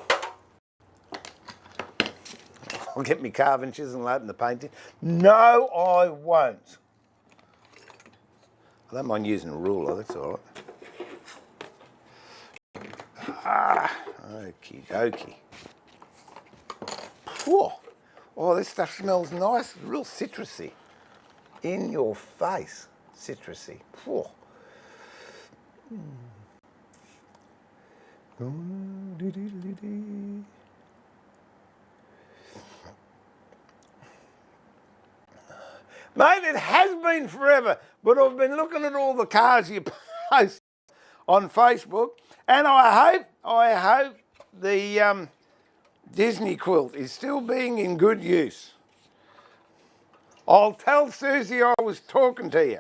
I'll get me carving chisel and open the painting. No, I won't. I don't mind using a ruler, that's all right. Ah, okie dokie. Whoa. Oh, this stuff smells nice, real citrusy. In your face, citrusy. Whoa. Mate, it has been forever, but I've been looking at all the cars you post on Facebook, and I hope the Disney quilt is still being in good use. I'll tell Susie I was talking to you.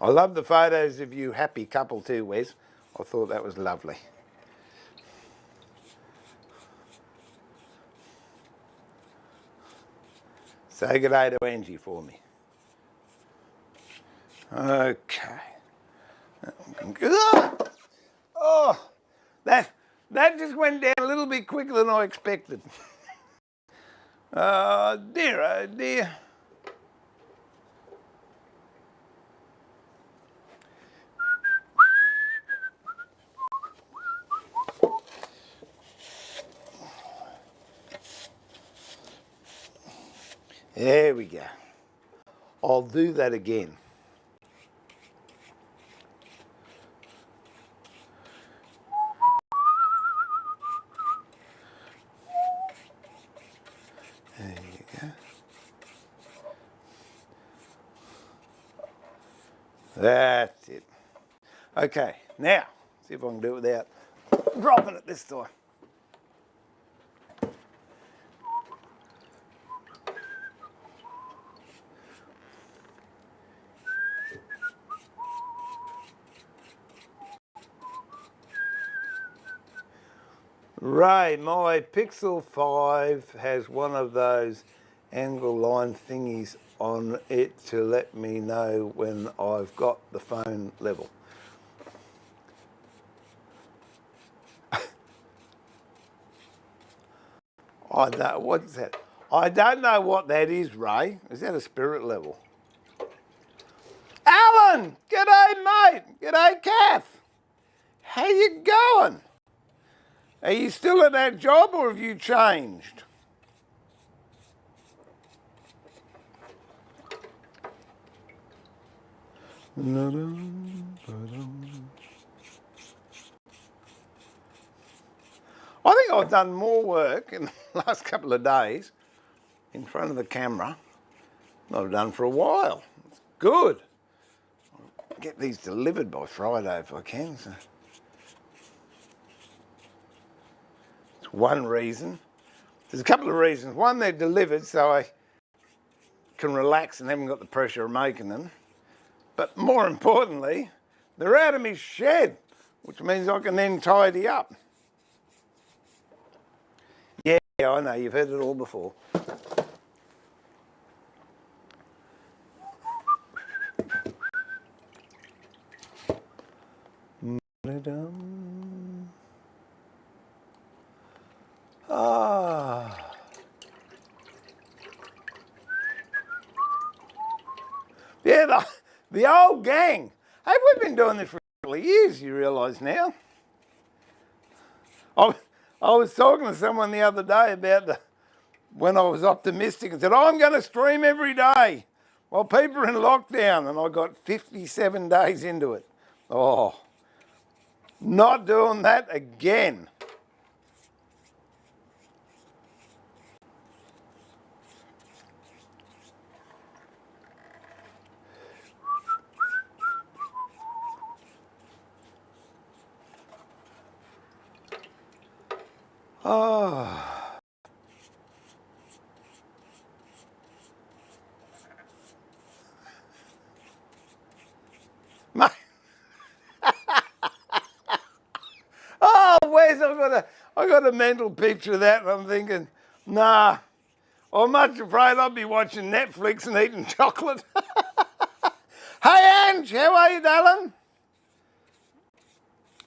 I love the photos of you happy couple too, Wes. I thought that was lovely. Say good day to Angie for me. Okay. Oh, that just went down a little bit quicker than I expected. Oh dear. There we go. I'll do that again. There you go. That's it. Okay, now, see if I can do it without dropping it this time. Ray, my Pixel 5 has one of those angle line thingies on it to let me know when I've got the phone level. I don't, what's that? I don't know what that is, Ray. Is that a spirit level? Alan! G'day, mate. G'day, Kath. How you going? Are you still at that job or have you changed? I think I've done more work in the last couple of days in front of the camera than I've done for a while. It's good. I'll get these delivered by Friday if I can. So. It's one reason. There's a couple of reasons. One, they're delivered so I can relax and haven't got the pressure of making them. But more importantly, they're out of my shed, which means I can then tidy up. Yeah, I know, you've heard it all before. Ah. Yeah, the old gang. Hey, we've been doing this for a couple of years, you realise now. I was talking to someone the other day about when I was optimistic and said, I'm going to stream every day while people are in lockdown, and I got 57 days into it. Oh, not doing that again. Oh. Mate. Oh, Wes, I got a mental picture of that, and I'm thinking, nah, I'm much afraid I'll be watching Netflix and eating chocolate. Hey, Ange, how are you, darling?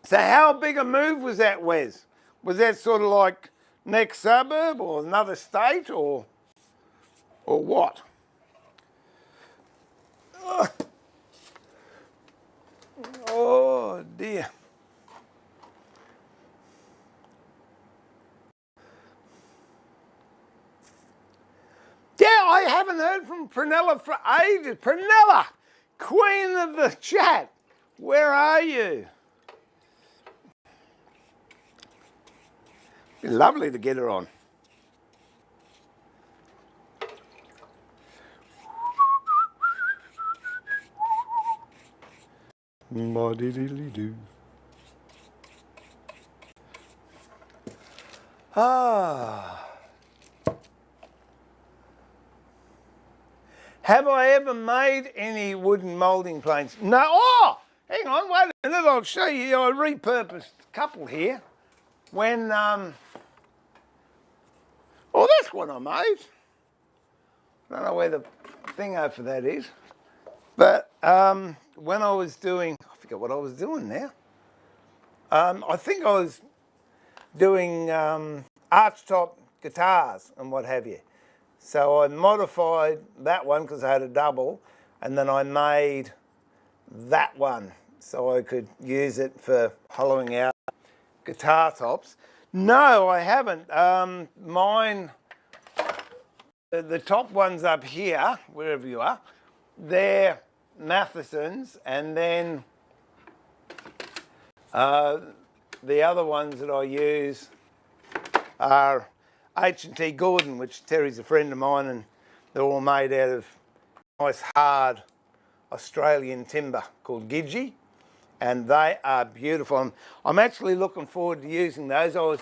So how big a move was that, Wes? Was that sort of like next suburb or another state or what? Oh, dear. Yeah, I haven't heard from Prunella for ages. Prunella, queen of the chat, where are you? Be lovely to get her on. Ba-dee-dee-dee-doo. Ah. Have I ever made any wooden moulding planes? No. Oh, hang on, wait a minute. I'll show you. I repurposed a couple here. When, oh, that's what I made. I don't know where the thingo for that is. But when I was doing, I forget what I was doing now. I think I was doing archtop guitars and what have you. So I modified that one because I had a double, and then I made that one so I could use it for hollowing out guitar tops. No, I haven't. Mine, the top ones up here, wherever you are, they're Matheson's, and then the other ones that I use are H&T Gordon, which Terry's a friend of mine, and they're all made out of nice hard Australian timber called Gidgee, and they are beautiful. I'm actually looking forward to using those. I was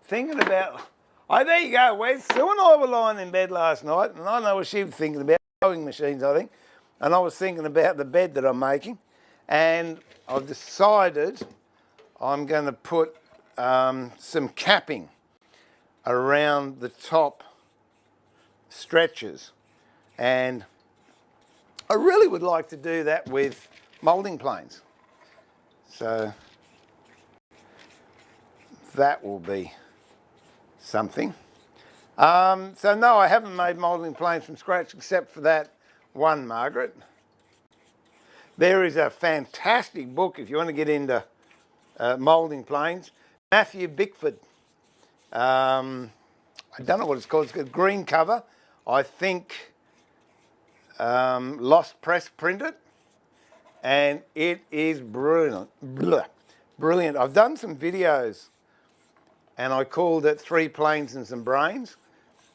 thinking about, oh, there you go, Wes. Sue and I were lying in bed last night, and I know what she was thinking about, sewing machines, I think, and I was thinking about the bed that I'm making, and I've decided I'm going to put some capping around the top stretches, and I really would like to do that with moulding planes. So that will be something. So no, I haven't made moulding planes from scratch except for that one, Margaret. There is a fantastic book if you want to get into moulding planes. Matthew Bickford. I don't know what it's called. It's got a green cover. I think Lost Press printed, and it is brilliant. Brilliant. I've done some videos, and I called it 3 Planes and Some Brains,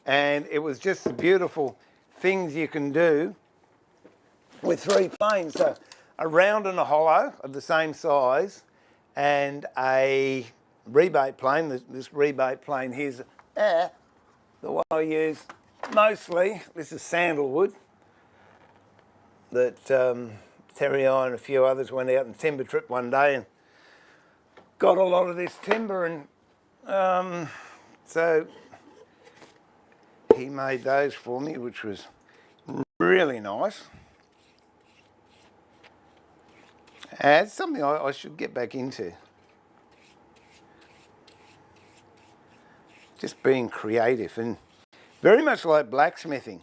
and it was just the beautiful things you can do with 3 planes. So a round and a hollow of the same size, and a rebate plane. This rebate plane here's the one I use mostly. This is sandalwood that Terry and I and a few others went out and timber trip one day and got a lot of this timber, and so he made those for me, which was really nice. And it's something I should get back into. Just being creative, and very much like blacksmithing.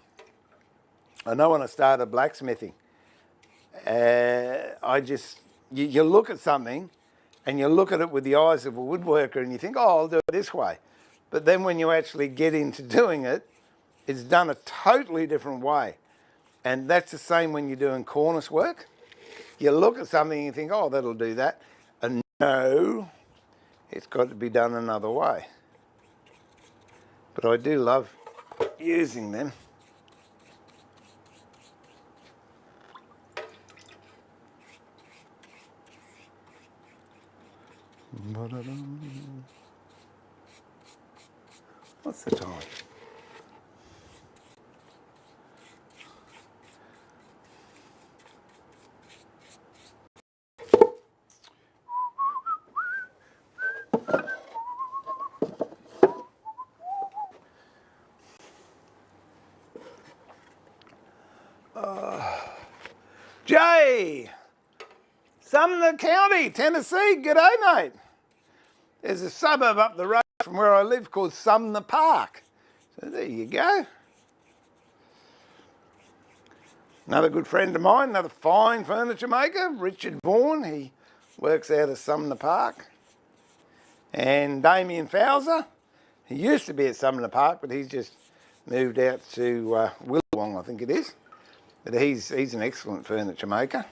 I know when I started blacksmithing, you look at something and you look at it with the eyes of a woodworker and you think, oh, I'll do it this way. But then when you actually get into doing it, it's done a totally different way. And that's the same when you're doing cornice work. You look at something and you think, oh, that'll do that. And no, it's got to be done another way. But I do love using them. What's the time? Jay, Sumner County, Tennessee. G'day, mate. There's a suburb up the road from where I live called Sumner Park. So there you go. Another good friend of mine, another fine furniture maker, Richard Vaughan. He works out of Sumner Park. And Damien Fowler. He used to be at Sumner Park, but he's just moved out to Willawong, I think it is. But he's an excellent furniture maker.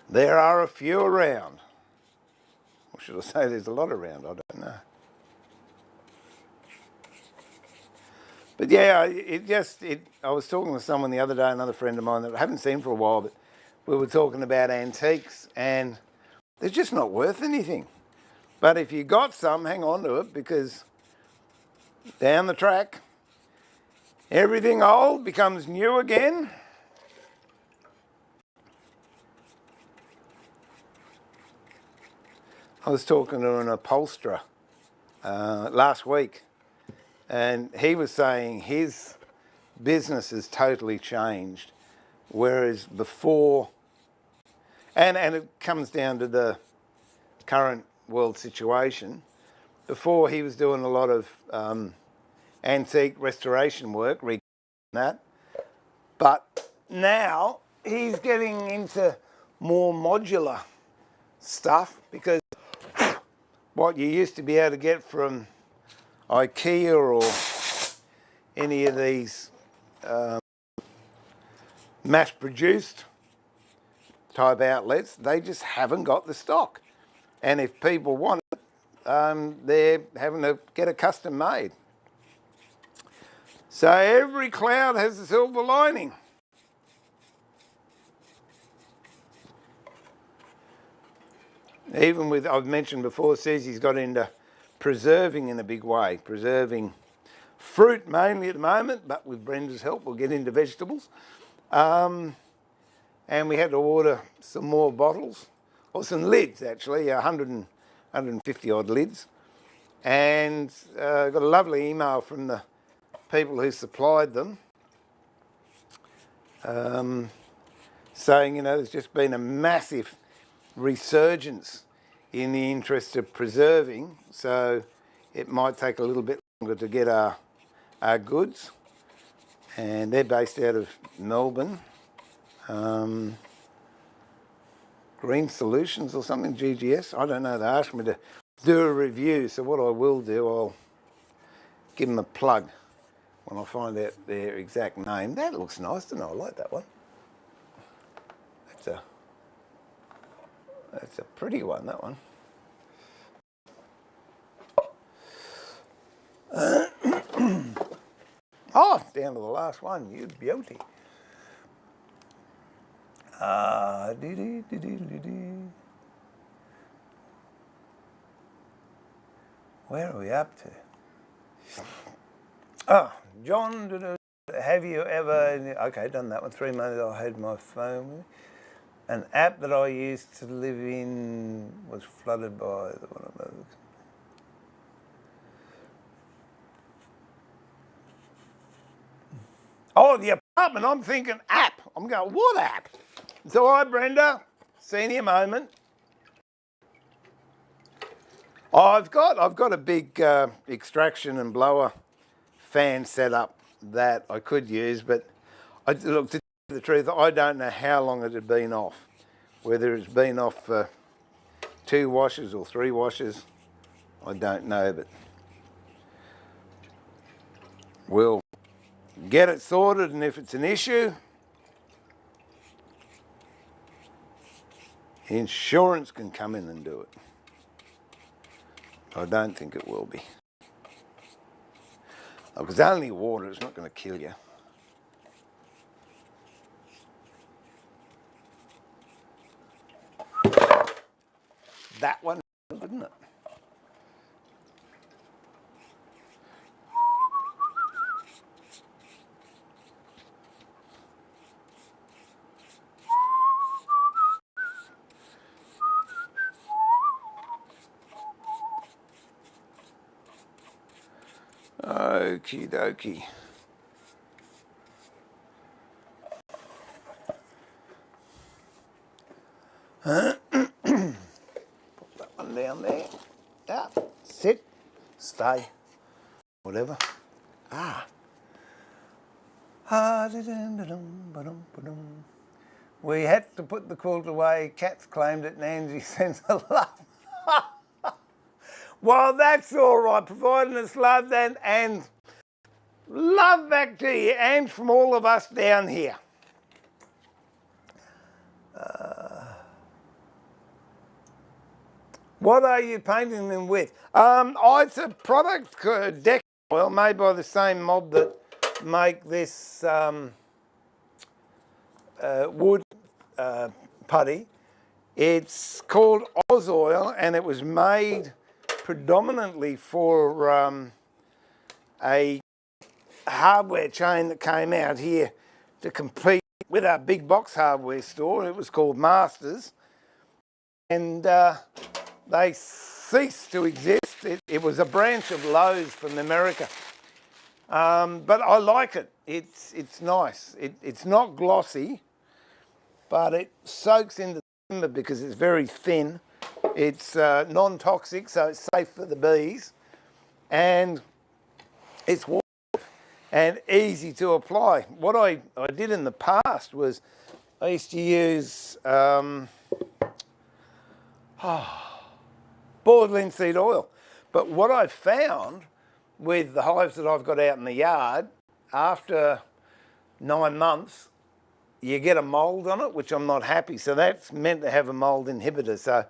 There are a few around. Or should I say there's a lot around? I don't know. But yeah, I was talking to someone the other day, another friend of mine that I haven't seen for a while, but we were talking about antiques and they're just not worth anything. But if you got some, hang on to it, because down the track, everything old becomes new again. I was talking to an upholsterer last week, and he was saying his business has totally changed, whereas before, and it comes down to the current world situation. Before, he was doing a lot of antique restoration work, that, but now he's getting into more modular stuff, because what you used to be able to get from IKEA or any of these mass-produced type outlets, they just haven't got the stock. And if people want it, they're having to get a custom made. So every cloud has a silver lining. Even with, I've mentioned before, Susie's got into preserving in a big way, preserving fruit mainly at the moment, but with Brenda's help we'll get into vegetables. And we had to order some more bottles, or some lids actually, 150 odd lids. And got a lovely email from the people who supplied them, saying, you know, there's just been a massive resurgence in the interest of preserving, so it might take a little bit longer to get our goods. And they're based out of Melbourne. Green Solutions or something, GGS, I don't know. They asked me to do a review, so what I will do, I'll give them a plug when I find out their exact name. That looks nice, doesn't it? I like that one. That's a pretty one, that one. Oh, down to the last one, you beauty. Where are we up to? Oh, John, have you ever, okay, done that one, 3 months I had my phone with me. An app that I used to live in was flooded by the one of those. Oh, the apartment, I'm thinking app. I'm going, what app? It's all right, Brenda, senior moment. I've got a big extraction and blower fan set up that I could use, but look, to tell you the truth, I don't know how long it had been off. Whether it's been off for 2 washes or 3 washes, I don't know, but we'll get it sorted, and if it's an issue, insurance can come in and do it. I don't think it will be. Look, it's only water, it's not going to kill you. That one, didn't it? Okie dokie. Put that one down there. Yeah, sit, stay, whatever. We had to put the quilt away. Cats claimed it. Nancy sends her love. Well, that's all right. Providing us love and love back to you and from all of us down here. What are you painting them with? It's a product, deck oil, made by the same mob that make this wood putty. It's called Oz Oil, and it was made predominantly for a hardware chain that came out here to compete with our big box hardware store. It was called Masters, and they ceased to exist. It was a branch of Lowe's from America, but I like it. It's nice. It's not glossy, but it soaks into the timber because it's very thin. It's non-toxic, so it's safe for the bees, and it's waterproof and easy to apply. What I did in the past was I used to use boiled linseed oil. But what I've found with the hives that I've got out in the yard, after 9 months, you get a mould on it, which I'm not happy. So that's meant to have a mould inhibitor. So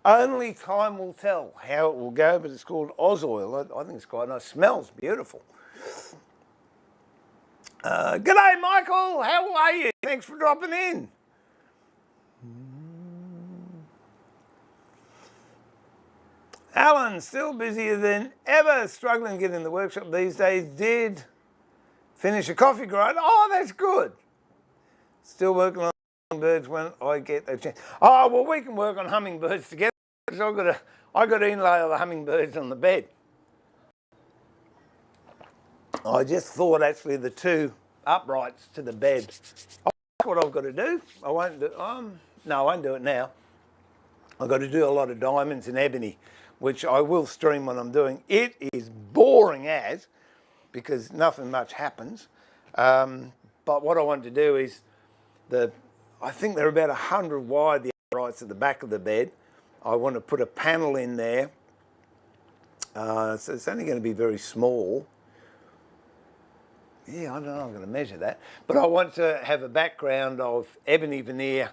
only time will tell how it will go, but it's called Oz Oil. I think it's quite nice. Smells beautiful. G'day, Michael. How are you? Thanks for dropping in. Alan, still busier than ever, struggling to get in the workshop these days. Did finish a coffee grind. Oh, that's good. Still working on hummingbirds when I get a chance. Oh, well, we can work on hummingbirds together. I've got to inlay all the hummingbirds on the bed. I just thought actually the two uprights to the bed. Oh, that's what I've got to do. I won't do. No, I won't do it now. I've got to do a lot of diamonds and ebony, which I will stream when I'm doing. It is boring as, because nothing much happens. But what I want to do is, I think they're about 100 wide, the uprights at the back of the bed. I want to put a panel in there. So it's only going to be very small. Yeah, I don't know, I'm going to measure that. But I want to have a background of ebony veneer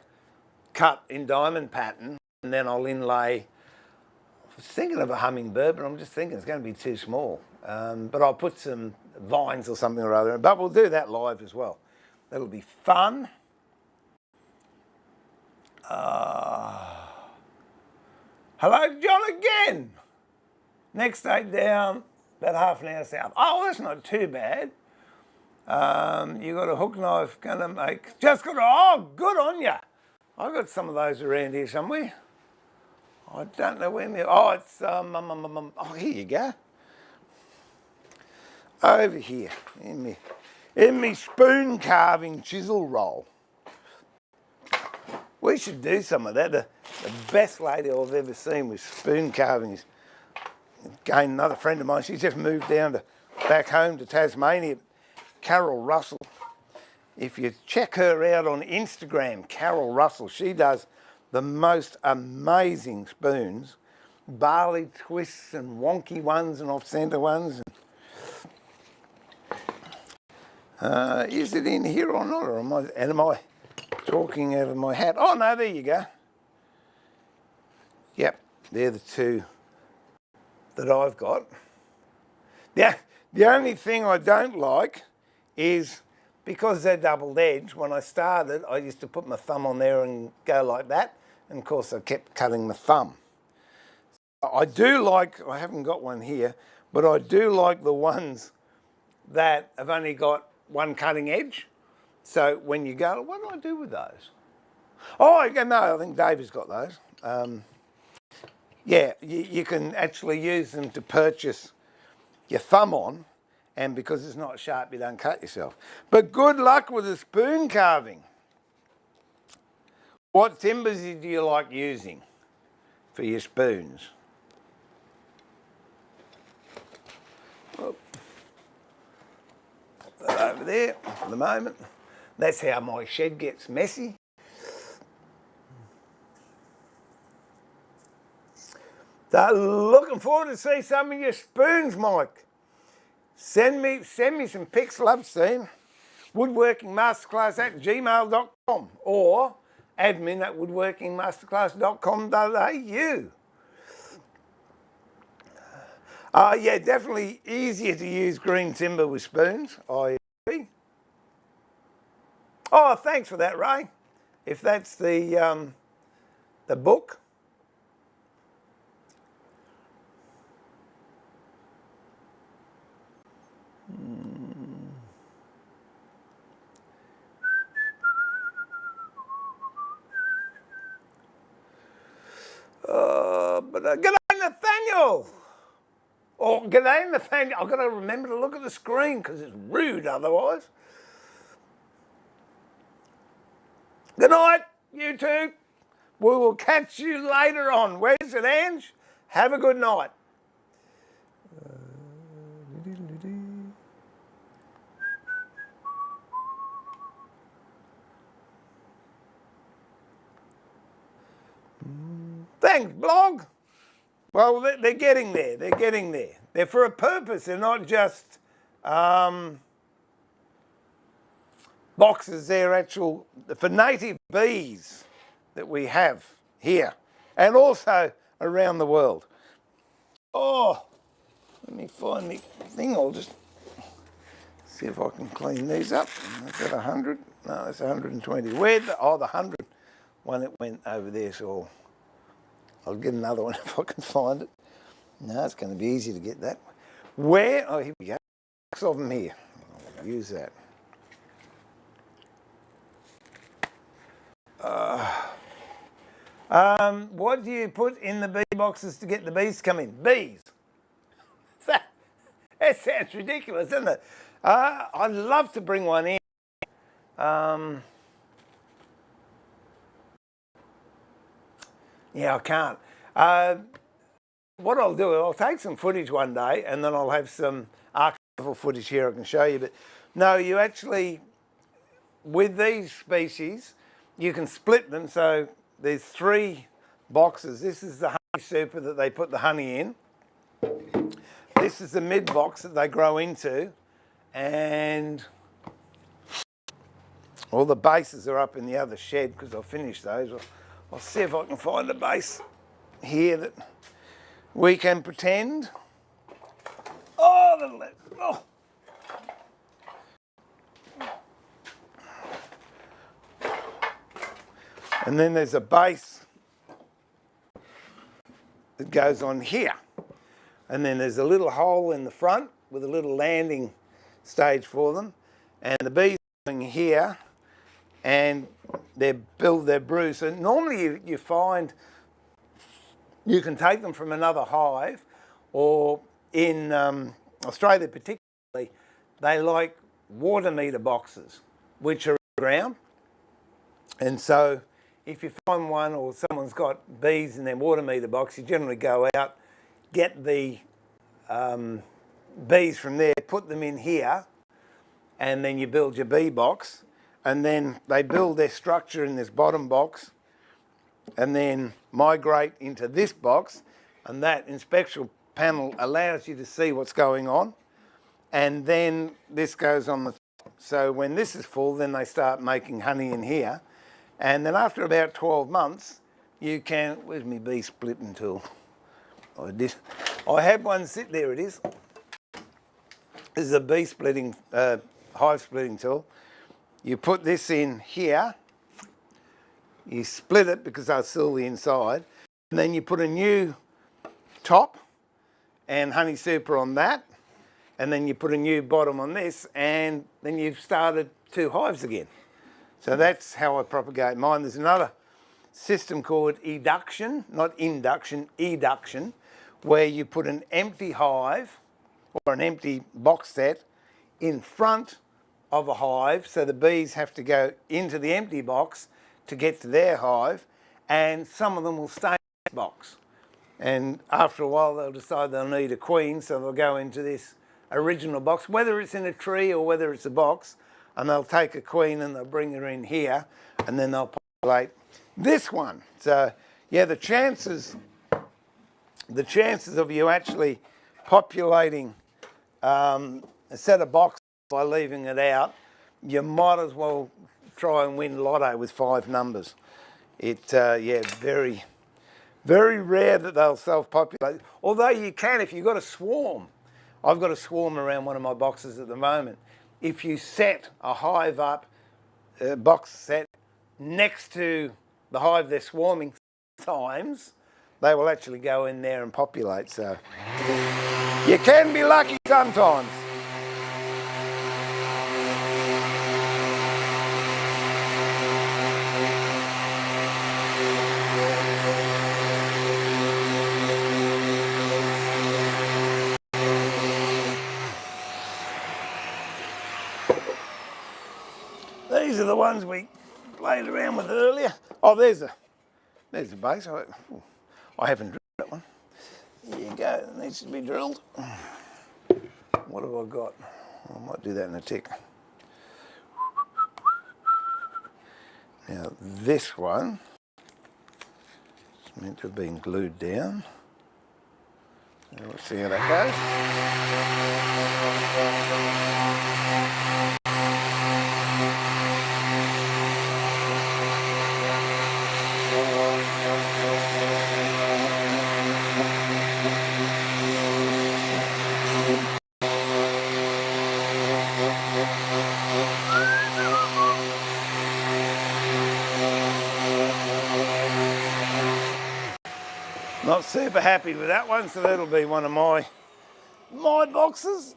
cut in diamond pattern, and then I'll inlay. I was thinking of a hummingbird, but I'm just thinking it's going to be too small. But I'll put some vines or something or other. But we'll do that live as well. That'll be fun. Hello, John again. Next state down, about half an hour south. Oh, that's not too bad. You got a hook knife, gonna make, oh, good on ya. I've got some of those around here somewhere. I don't know where it's, oh, here you go. Over here, in me spoon carving chisel roll. We should do some of that. The best lady I've ever seen with spoon carving is, again, another friend of mine. She's just moved back home to Tasmania. Carol Russell. If you check her out on Instagram, Carol Russell, she does the most amazing spoons, barley twists and wonky ones and off-centre ones. Is it in here or not? Or am I talking out of my hat? Oh, no, there you go. Yep, they're the two that I've got. The only thing I don't like is, because they're doubled edged, when I started, I used to put my thumb on there and go like that. And of course, I kept cutting my thumb. I do like, I haven't got one here, but I do like the ones that have only got one cutting edge. So when you go, what do I do with those? Oh, no, I think Dave has got those. Yeah, you can actually use them to purchase your thumb on, and because it's not sharp, you don't cut yourself. But good luck with the spoon carving. What timbers do you like using for your spoons? Oh. Put that over there for the moment. That's how my shed gets messy. So looking forward to see some of your spoons, Mike. Send me some pics, love seeing. woodworkingmasterclass@gmail.com or admin@woodworkingmasterclass.com.au. Yeah, definitely easier to use green timber with spoons, I agree. Oh, thanks for that, Ray. If that's the book. G'day, Nathaniel. Oh, g'day, Nathaniel. I've got to remember to look at the screen because it's rude otherwise. Good night, you two. We will catch you later on. Where's it, Ange? Have a good night. Thanks, blog. Well, they're getting there. They're getting there. They're for a purpose. They're not just boxes. They're actual for native bees that we have here and also around the world. Oh, let me find the thing. I'll just see if I can clean these up. Is that 100? No, that's 120. Where the 100 one that went over there. So I'll get another one if I can find it. No, it's going to be easy to get that. Where? Oh, here we go. 6 of them here. I'll use that. What do you put in the bee boxes to get the bees to come in? Bees. That sounds ridiculous, doesn't it? I'd love to bring one in. Yeah, I can't. What I'll do, I'll take some footage one day and then I'll have some archival footage here I can show you. But no, you actually, with these species, you can split them. So there's 3 boxes. This is the honey super that they put the honey in. This is the mid box that they grow into. And all the bases are up in the other shed because I'll finish those. I'll see if I can find a base here that we can pretend. Oh, oh. And then there's a base that goes on here. And then there's a little hole in the front with a little landing stage for them. And the bees are going here and they build their brood. So normally you find you can take them from another hive, or in Australia particularly, they like water meter boxes, which are in the ground. And so if you find one or someone's got bees in their water meter box, you generally go out, get the bees from there, put them in here, and then you build your bee box. And then they build their structure in this bottom box and then migrate into this box, and that inspection panel allows you to see what's going on. And then this goes on the top. So when this is full, then they start making honey in here. And then after about 12 months, you can, where's my bee splitting tool? I had one sit, there it is. This is a bee splitting, hive splitting tool. You put this in here, you split it because they'll seal the inside, and then you put a new top and honey super on that, and then you put a new bottom on this, and then you've started 2 hives again. So that's how I propagate mine. There's another system called eduction, not induction, eduction, where you put an empty hive or an empty box set in front of a hive, so the bees have to go into the empty box to get to their hive, and some of them will stay in that box. And after a while they'll decide they'll need a queen, so they'll go into this original box, whether it's in a tree or whether it's a box, and they'll take a queen and they'll bring her in here, and then they'll populate this one. So yeah, the chances of you actually populating a set of boxes by leaving it out, you might as well try and win lotto with 5 numbers. Yeah, very, very rare that they'll self-populate. Although you can if you've got a swarm. I've got a swarm around one of my boxes at the moment. If you set a hive up, a box set, next to the hive they're swarming times, they will actually go in there and populate. So you can be lucky sometimes. These are the ones we played around with earlier. Oh, there's a base. I haven't drilled that one. There you go, it needs to be drilled. What have I got? I might do that in a tick. Now this one is meant to have been glued down. So let's see how that goes. Not super happy with that one, so that'll be one of my boxes.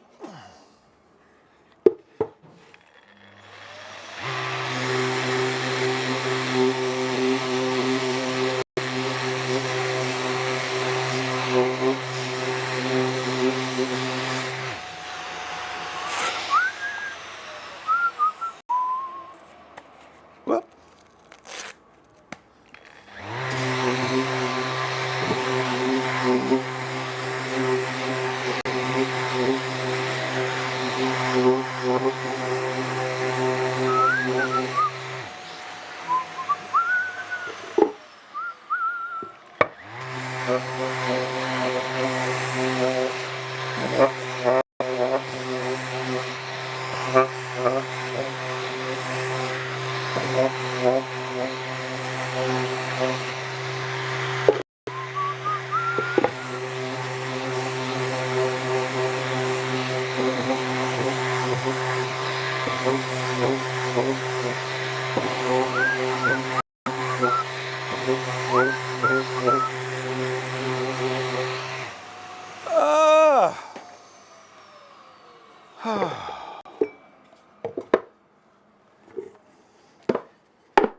Whoop.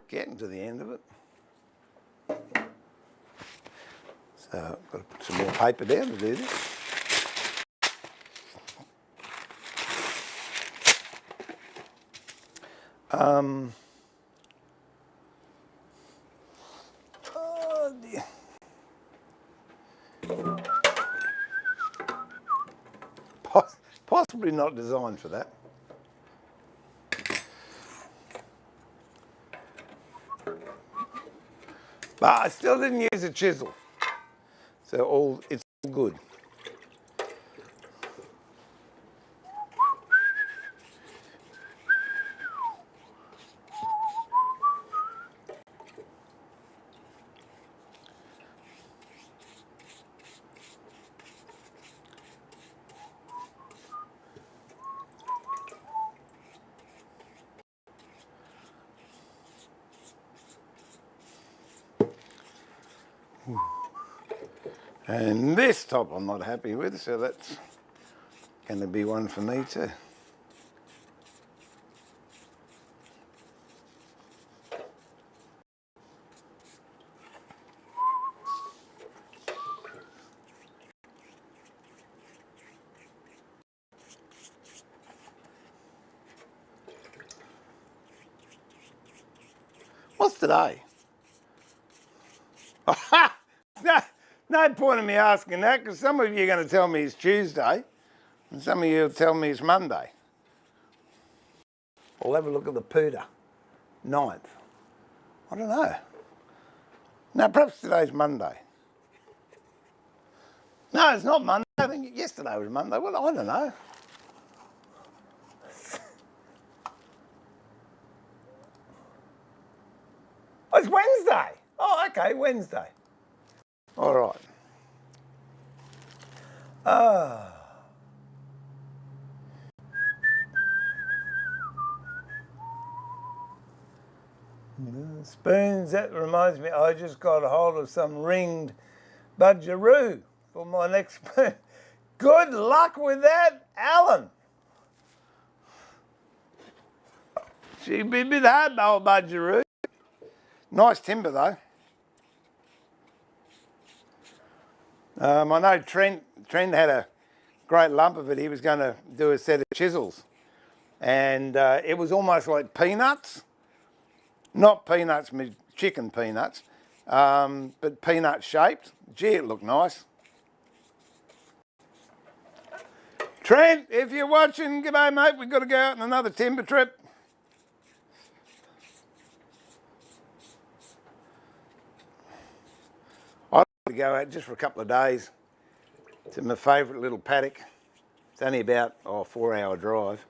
Getting to the end of it. So I've got to put some more paper down to do this. Oh dear. Possibly not designed for that. But I still didn't use a chisel, so it's all good. And this top I'm not happy with, so that's going to be one for me too. What's today? no, no point in me asking that, because some of you are going to tell me it's Tuesday and some of you will tell me it's Monday. We'll have a look at the Pooter. 9th. I don't know. No, perhaps today's Monday. No, it's not Monday. I think yesterday was Monday. Well, I don't know. Oh, it's Wednesday. Oh, okay, Wednesday. All right. Spoons, that reminds me, I just got a hold of some ringed budgeroo for my next spoon. Good luck with that, Alan. She'd be a bit hard, the old budgeroo. Nice timber, though. I know Trent had a great lump of it. He was going to do a set of chisels. And it was almost like peanuts. Not peanuts, chicken peanuts, but peanut shaped. Gee, it looked nice. Trent, if you're watching, g'day mate, we've got to go out on another timber trip. I'd like to go out just for a couple of days to my favourite little paddock. It's only about a 4-hour drive.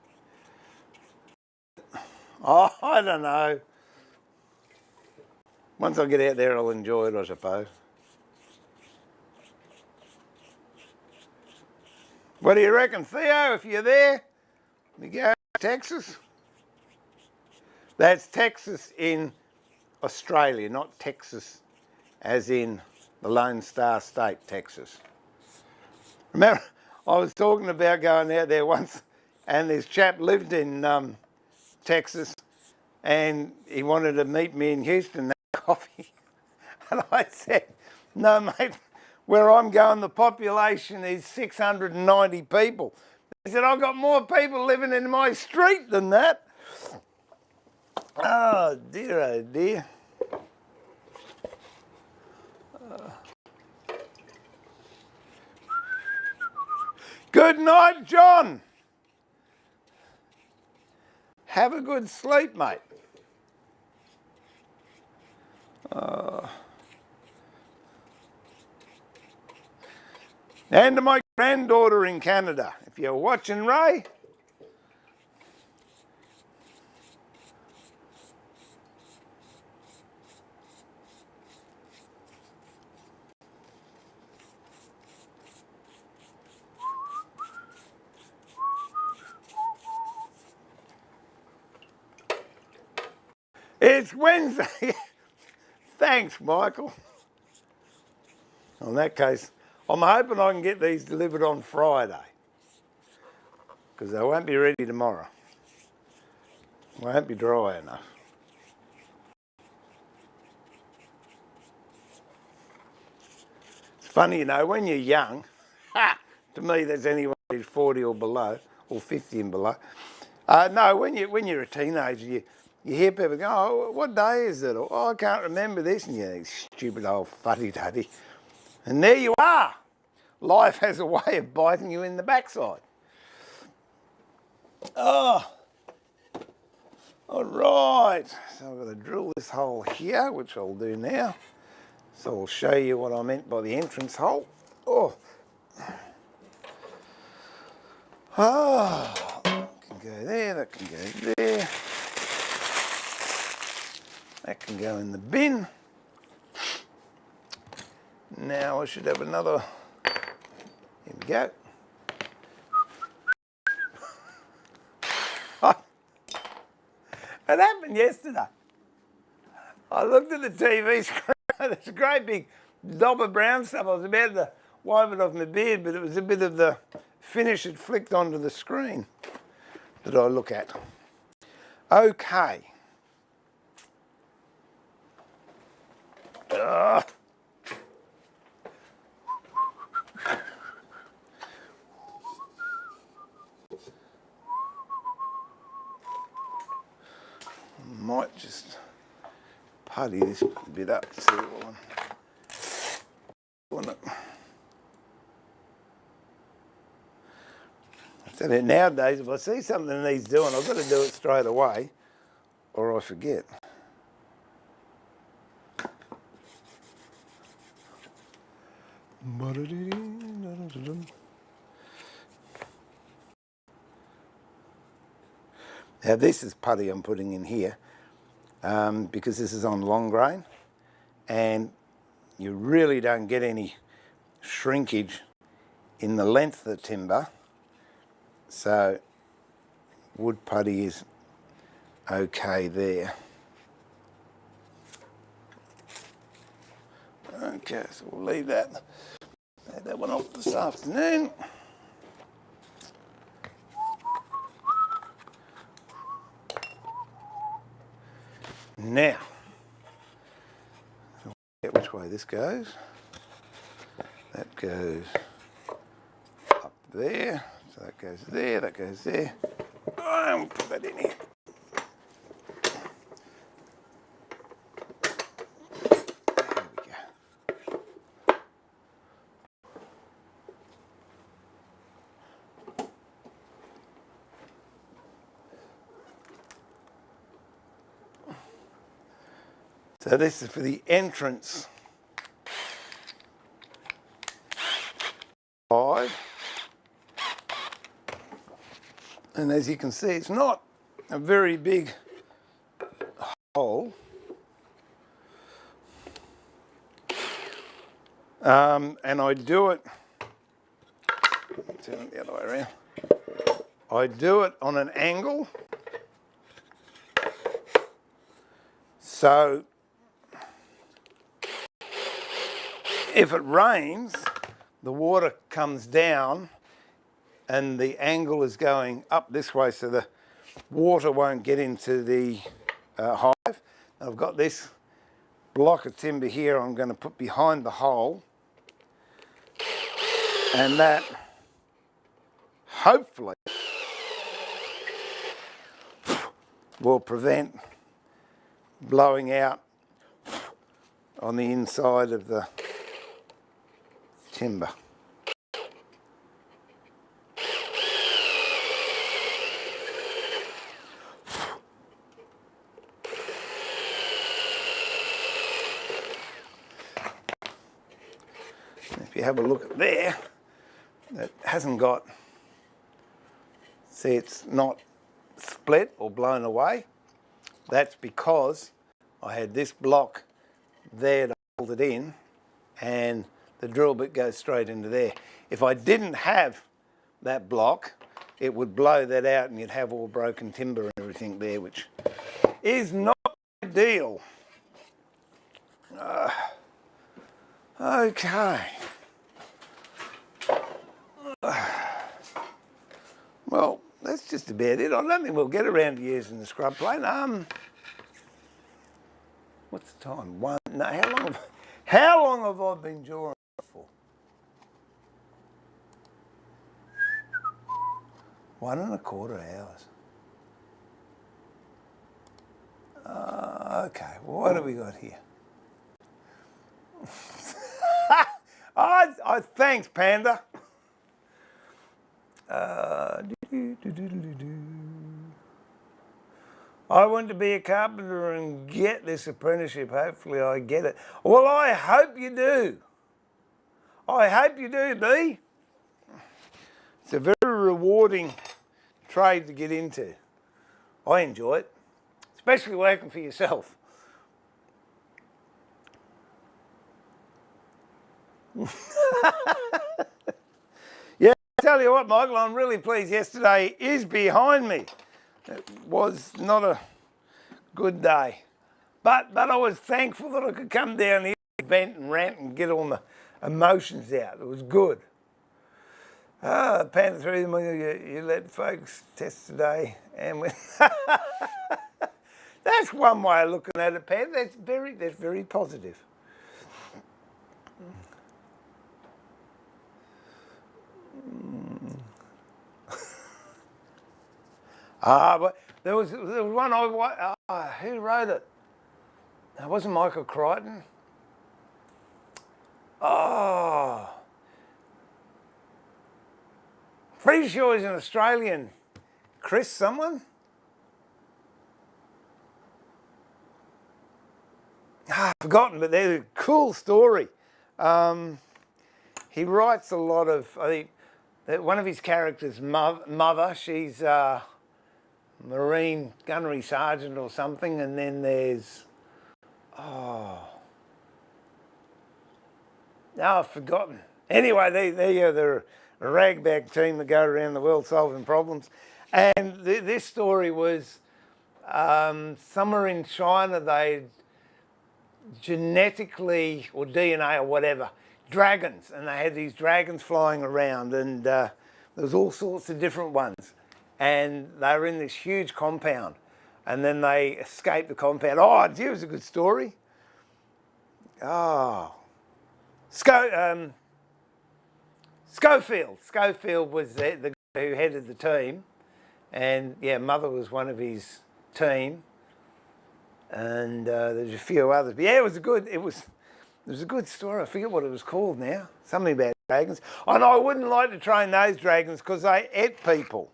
Oh, I don't know. Once I get out there, I'll enjoy it, I suppose. What do you reckon, Theo, if you're there? We go to Texas? That's Texas in Australia, not Texas as in the Lone Star State, Texas. Remember, I was talking about going out there once, and this chap lived in Texas, and he wanted to meet me in Houston. Coffee. And I said, no mate, where I'm going the population is 690 people. He said, I've got more people living in my street than that. Oh dear, oh dear. Good night, John. Have a good sleep, mate. And to my granddaughter in Canada, if you're watching, Ray. It's Wednesday. Thanks, Michael. In that case, I'm hoping I can get these delivered on Friday, because they won't be ready tomorrow. Won't be dry enough. It's funny, you know, when you're young, to me that's anyone who's 40 or below, or 50 and below. No, when you're a teenager, you hear people go, oh, what day is it? Or, oh, I can't remember this. And you think, stupid old fuddy-duddy. And there you are. Life has a way of biting you in the backside. Oh, all right. So I've got to drill this hole here, which I'll do now. So I'll show you what I meant by the entrance hole. Oh, that can go there, that can go there. That can go in the bin. Now I should have another. Here we go. It happened yesterday. I looked at the TV screen. There's a great big dob of brown stuff. I was about to wipe it off my beard, but it was a bit of the finish had flicked onto the screen that I look at. Okay. Might just putty this bit up. See what so that nowadays, if I see something that needs doing, I've got to do it straight away, or I forget. Now this is putty I'm putting in here because this is on long grain, and you really don't get any shrinkage in the length of the timber, so wood putty is okay there. Okay, so we'll leave that. Take that one off this afternoon. Now, which way this goes. That goes up there, so that goes there, that goes there. I'll put that in here. There we go. So this is for the entrance hive. And as you can see, it's not a very big hole. And I do it, turn it the other way around. I do it on an angle. So if it rains, the water comes down and the angle is going up this way, so the water won't get into the hive. I've got this block of timber here I'm going to put behind the hole, and that hopefully will prevent blowing out on the inside of the timber. If you have a look at there, it hasn't got, see, it's not split or blown away. That's because I had this block there to hold it in, and the drill bit goes straight into there. If I didn't have that block, it would blow that out and you'd have all broken timber and everything there, which is not ideal. Okay. Well, that's just about it. I don't think we'll get around to using the scrub plane. What's the time? One. No, how long have I been drawing for? 1.25 hours. Okay, well, what have we got here? Thanks, Panda. I want to be a carpenter and get this apprenticeship. Hopefully I get it. Well, I hope you do. I hope you do, B. It's a very rewarding trade to get into. I enjoy it, especially working for yourself. Yeah, I tell you what, Michael, I'm really pleased yesterday is behind me. It was not a good day, but I was thankful that I could come down here, vent and rant and get all the emotions out. It was good. Panda through them, you let folks test today, and that's one way of looking at it, Panda. That's very positive. But there was one who wrote it? wasn't Michael Crichton. Oh, pretty sure he's an Australian. Chris someone? Forgotten, but they're a cool story. He writes a lot of, I think, one of his characters, Mother, she's a Marine gunnery sergeant or something, and then there's, I've forgotten. Anyway, they're a ragbag team that go around the world solving problems. And this story was somewhere in China, they genetically, or DNA or whatever, dragons. And they had these dragons flying around, and there was all sorts of different ones. And they were in this huge compound. And then they escaped the compound. Oh, gee, it was a good story. Oh. Schofield was the guy who headed the team, and yeah, Mother was one of his team, and there's a few others. But yeah, it was a good story. I forget what it was called now. Something about dragons. And I wouldn't like to train those dragons because they ate people.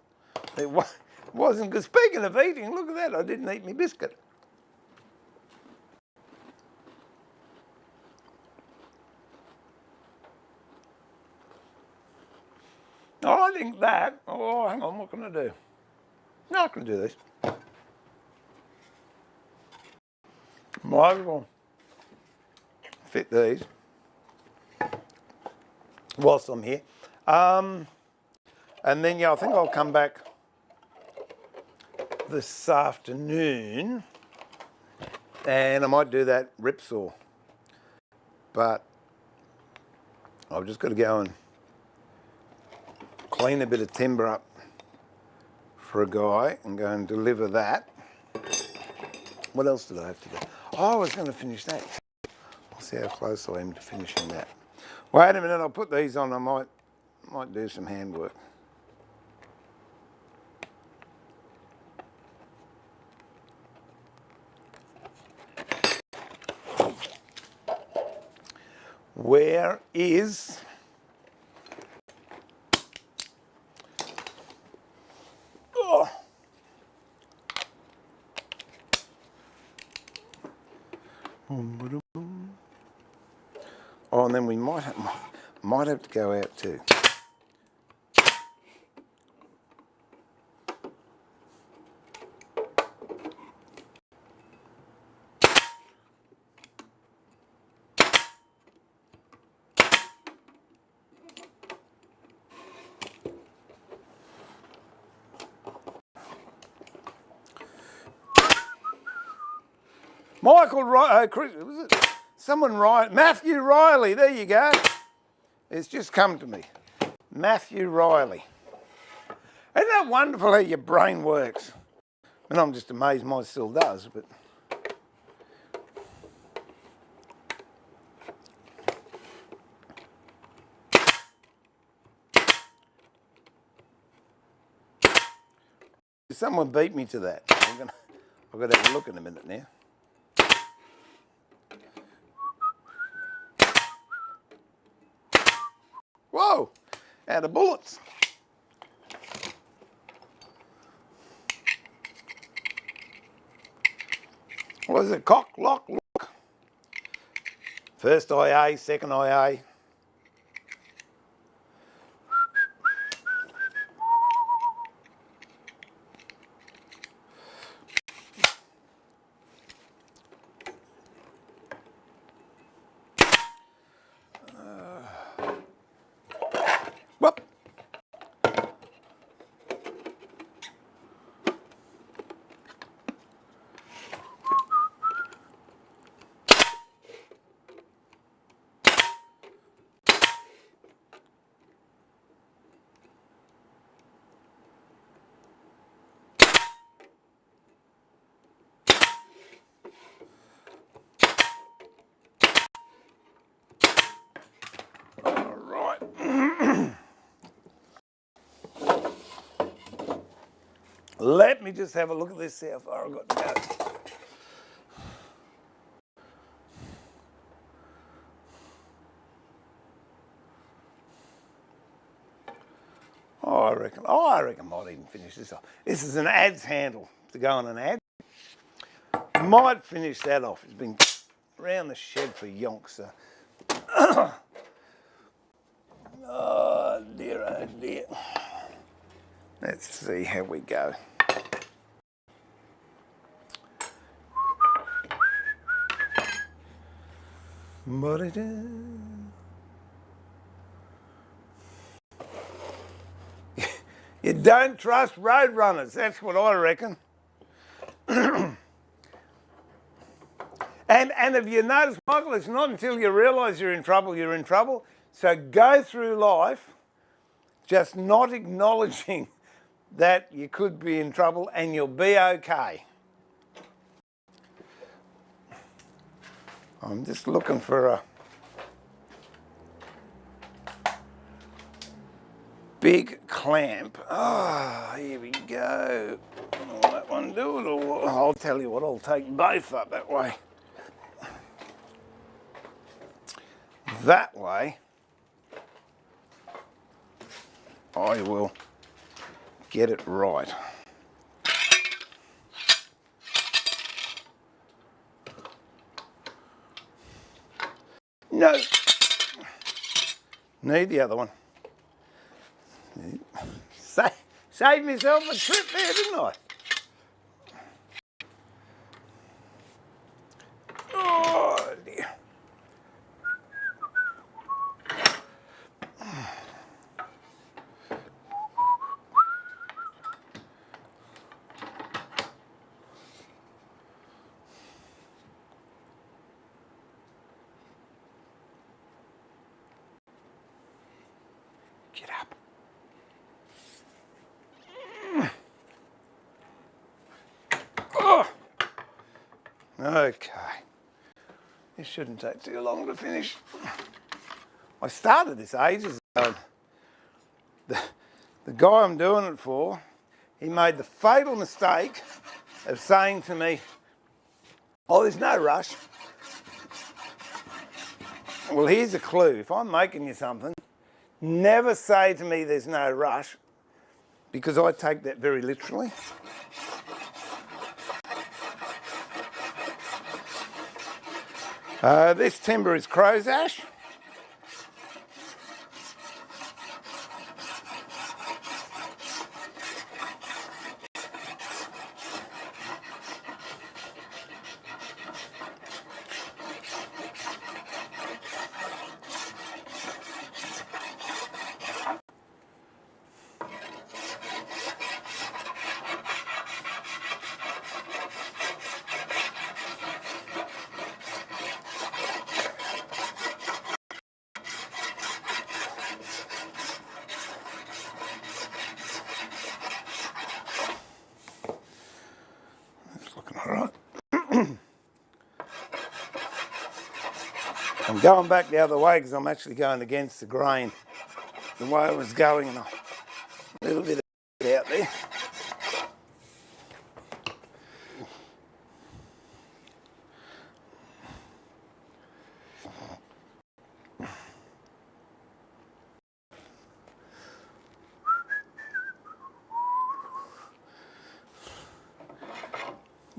It wasn't good. Speaking of eating, look at that. I didn't eat my biscuit. Oh, I think that. Oh, hang on, what can I do? No, I can do this. Might as well fit these whilst I'm here. And then, yeah, I think I'll come back this afternoon and I might do that rip saw. But I've just got to go and clean a bit of timber up for a guy and go and deliver that. What else did I have to do? Oh, I was going to finish that. I'll see how close I am to finishing that. Wait a minute, I'll put these on. I might do some handwork. Where is Oh, and then we might have to go out too. Chris, was it someone Matthew Riley, there you go. It's just come to me. Matthew Riley. Isn't that wonderful how your brain works? And I'm just amazed mine still does, but someone beat me to that. I've got to have a look in a minute now. Whoa, out of bullets. What is it? Cock, lock, lock. First IA, second IA. Whoop. Let me just have a look at this, see how far I've got to go. I reckon I might even finish this off. This is an ads handle to go on an ad. Might finish that off. It's been around the shed for yonks. So. Oh dear. Let's see how we go. You don't trust road runners, that's what I reckon. And if you notice, Michael, it's not until you realise you're in trouble. So go through life just not acknowledging that you could be in trouble and you'll be okay. I'm just looking for a big clamp. Oh, here we go. Will that one do it, or I'll tell you what, I'll take both up that way. That way, I will get it right. No. Need the other one. Saved myself a trip there, didn't I? Oh dear. Get up. Oh. Okay. This shouldn't take too long to finish. I started this ages ago. The guy I'm doing it for, he made the fatal mistake of saying to me, oh, there's no rush. Well, here's a clue. If I'm making you something, never say to me there's no rush, because I take that very literally. This timber is crow's ash. I'm going back the other way because I'm actually going against the grain, the way it was going, and a little bit of it out there.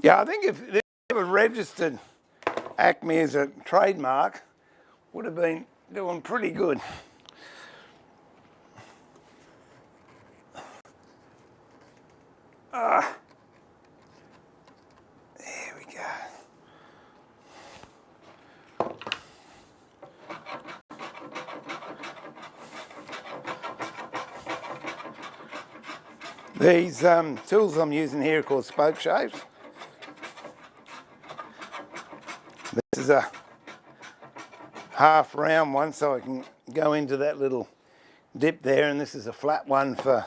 Yeah, I think if they ever registered Acme as a trademark, would have been doing pretty good. There we go. These tools I'm using here are called spoke shaves. This is a half round one, so I can go into that little dip there, and this is a flat one for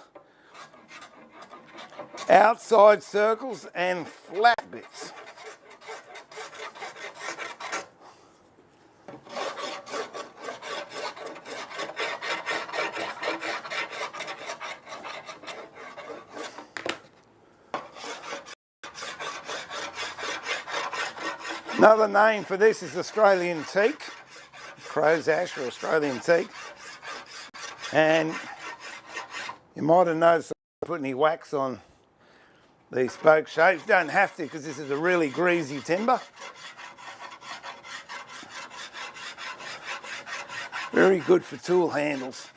outside circles and flat bits. Another name for this is Australian teak, crow's ash or Australian teak. And You might have noticed I didn't put any wax on these spoke shapes. Don't have to because this is a really greasy timber. Very good for tool handles.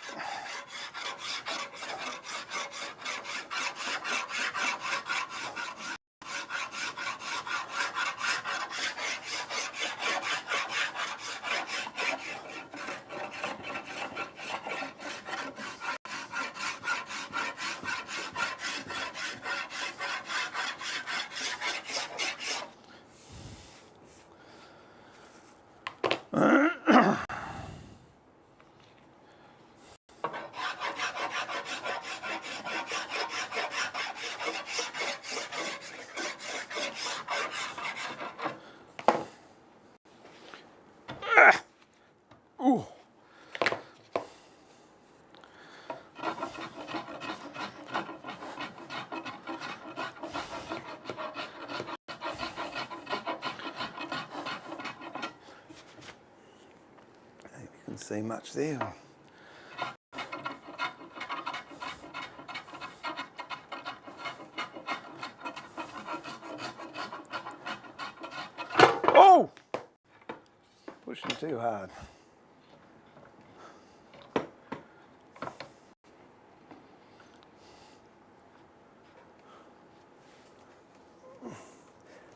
Ooh. You can see much there. Oh! Pushing too hard.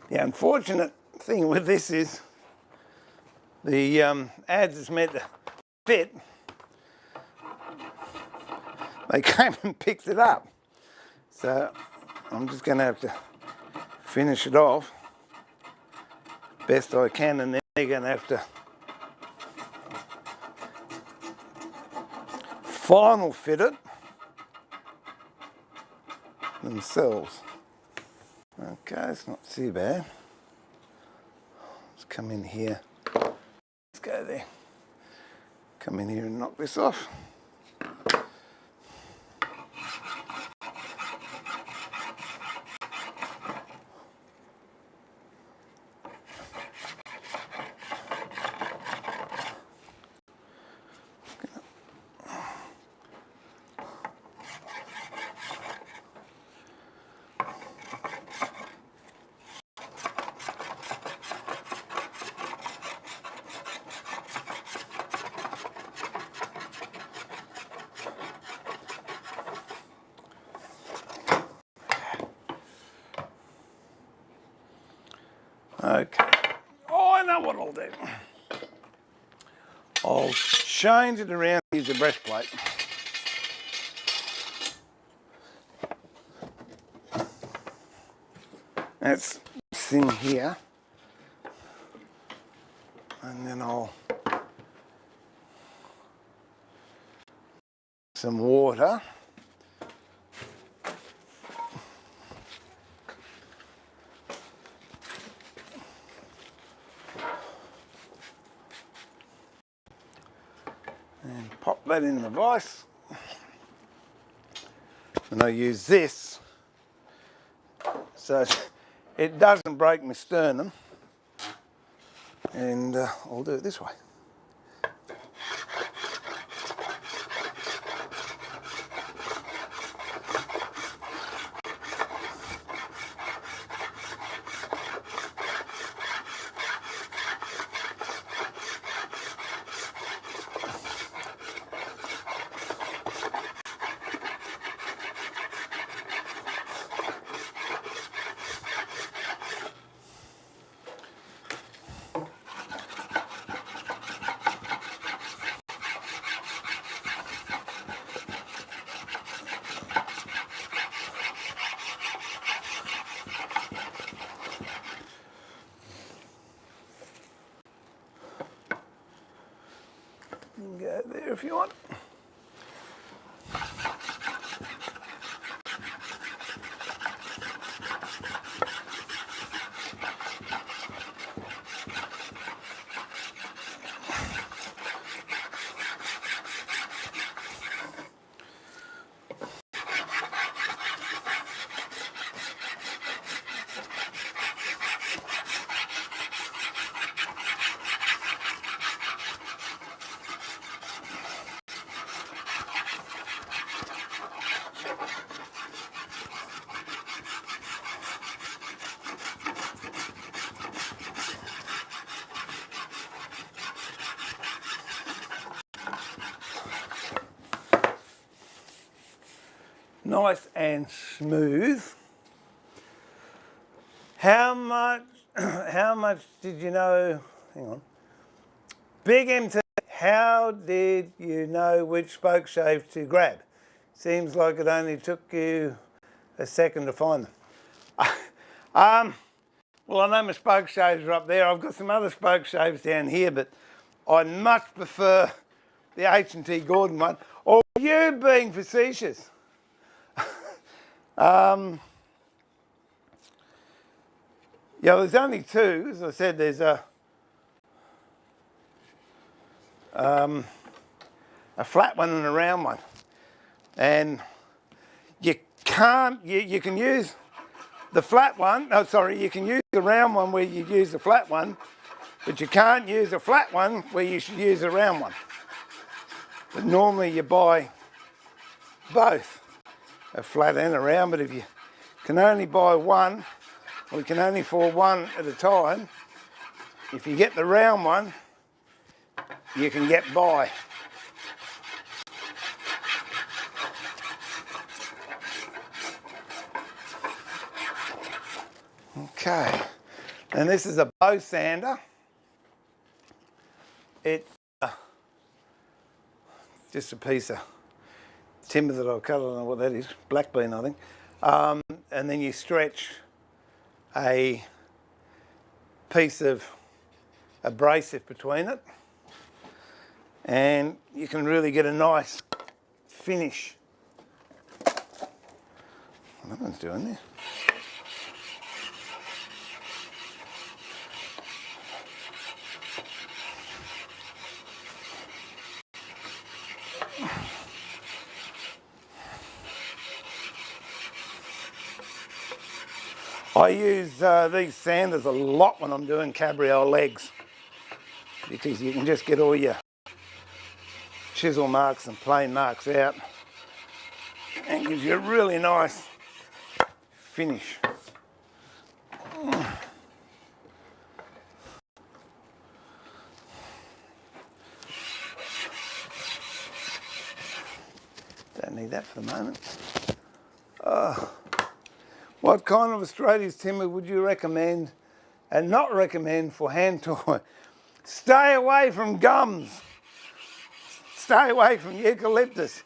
The unfortunate thing with this is the ads is meant to fit. They came and picked it up. So I'm just going to have to finish it off best I can, and then they're going to have to final fit it themselves. Okay, it's not too bad. Let's come in here. Let's go there. Come in here and knock this off. Okay. Oh, I know what I'll do. I'll change it around, use a breastplate. That's this in here. And then I'll some water. And pop that in the vise. And I use this so it doesn't break my sternum. And I'll do it this way. You can go there if you want. nice and smooth. How much did you know, hang on, Big MT, how did you know which spoke shave to grab? Seems like it only took you a second to find them. Well, I know my spoke shaves are up there. I've got some other spoke shaves down here, but I much prefer the H&T Gordon one. Or are you being facetious? Yeah, there's only two. As I said, there's a flat one and a round one. And you can't, you can use the flat one, no, sorry, you can use the round one where you use the flat one, but you can't use a flat one where you should use a round one. But normally you buy both, a flat and a round, but if you can only buy one, or you can only afford one at a time, if you get the round one, you can get by. Okay, and this is a bow sander. It's just a piece of timber that I've cut, I don't know what that is, black bean I think. And then you stretch a piece of abrasive between it and you can really get a nice finish. That one's doing there. I use these sanders a lot when I'm doing cabriole legs because you can just get all your chisel marks and plane marks out and gives you a really nice finish. Don't need that for the moment. What kind of Australia's timber would you recommend and not recommend for hand toy? Stay away from gums. Stay away from eucalyptus.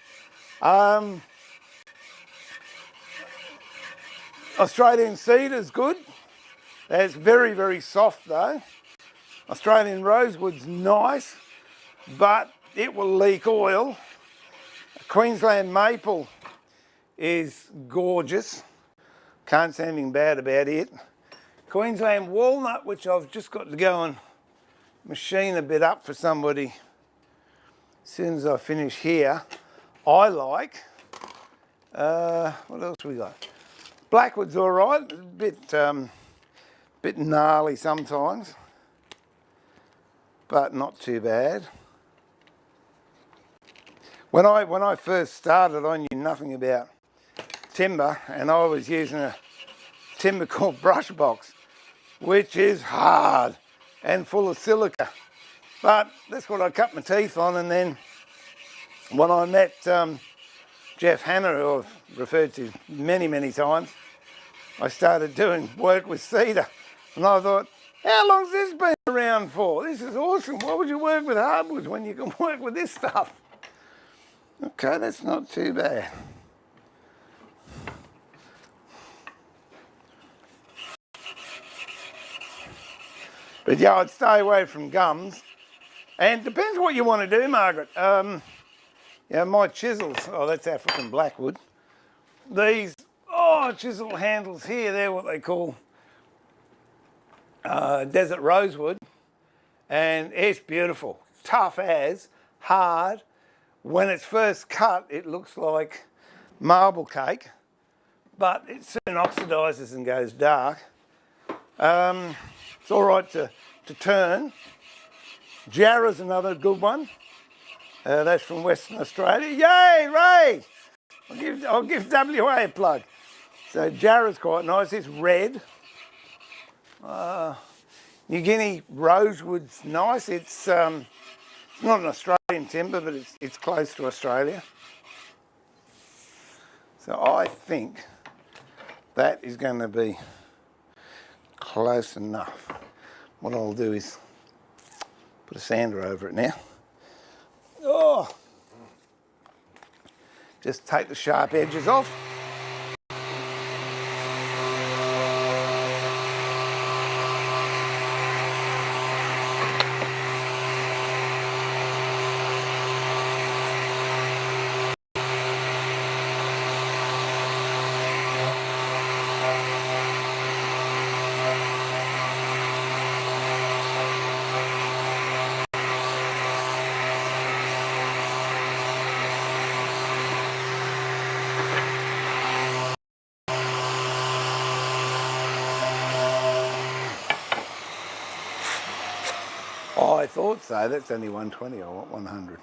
Australian cedar is good. That's very, very soft though. Australian rosewood's nice, but it will leak oil. Queensland maple is gorgeous. Can't say anything bad about it. Queensland walnut, which I've just got to go and machine a bit up for somebody as soon as I finish here, I like. What else we got? Blackwood's all right, a bit gnarly sometimes, but not too bad. When I first started, I knew nothing about timber, and I was using a timber called brush box, which is hard and full of silica. But that's what I cut my teeth on, and then when I met Jeff Hanna, who I've referred to many, many times, I started doing work with cedar, and I thought, how long's this been around for? This is awesome. Why would you work with hardwoods when you can work with this stuff? Okay, that's not too bad. But yeah, I'd stay away from gums. And depends what you want to do, Margaret. Yeah, my chisels, oh, that's African blackwood. These, chisel handles here, they're what they call desert rosewood. And it's beautiful. Tough as, hard. When it's first cut, it looks like marble cake, but it soon oxidises and goes dark. It's all right to turn. Jarrah's another good one. That's from Western Australia. Yay, Ray! I'll give WA a plug. So Jarrah's quite nice. It's red. New Guinea rosewood's nice. It's not an Australian timber, but it's close to Australia. So I think that is going to be close enough. What I'll do is put a sander over it now. Oh! Just take the sharp edges off. Oh, I thought so. That's only 120. I want 100.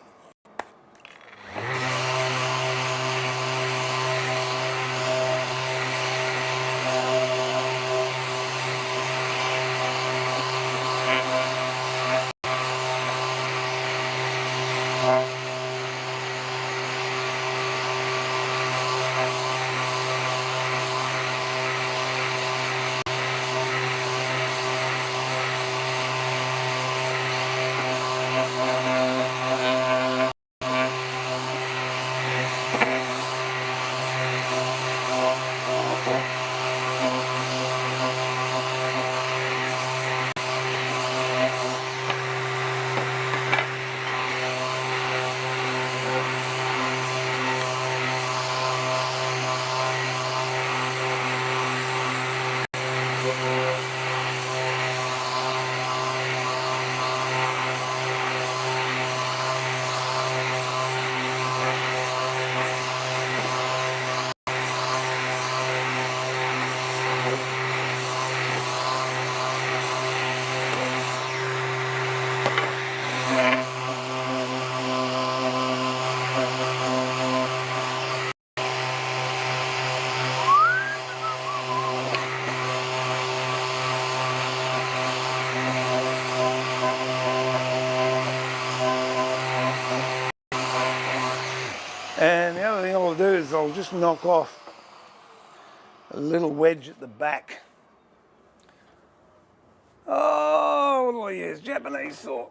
And the other thing I'll do is I'll just knock off a little wedge at the back. Oh, what do I use? Japanese saw.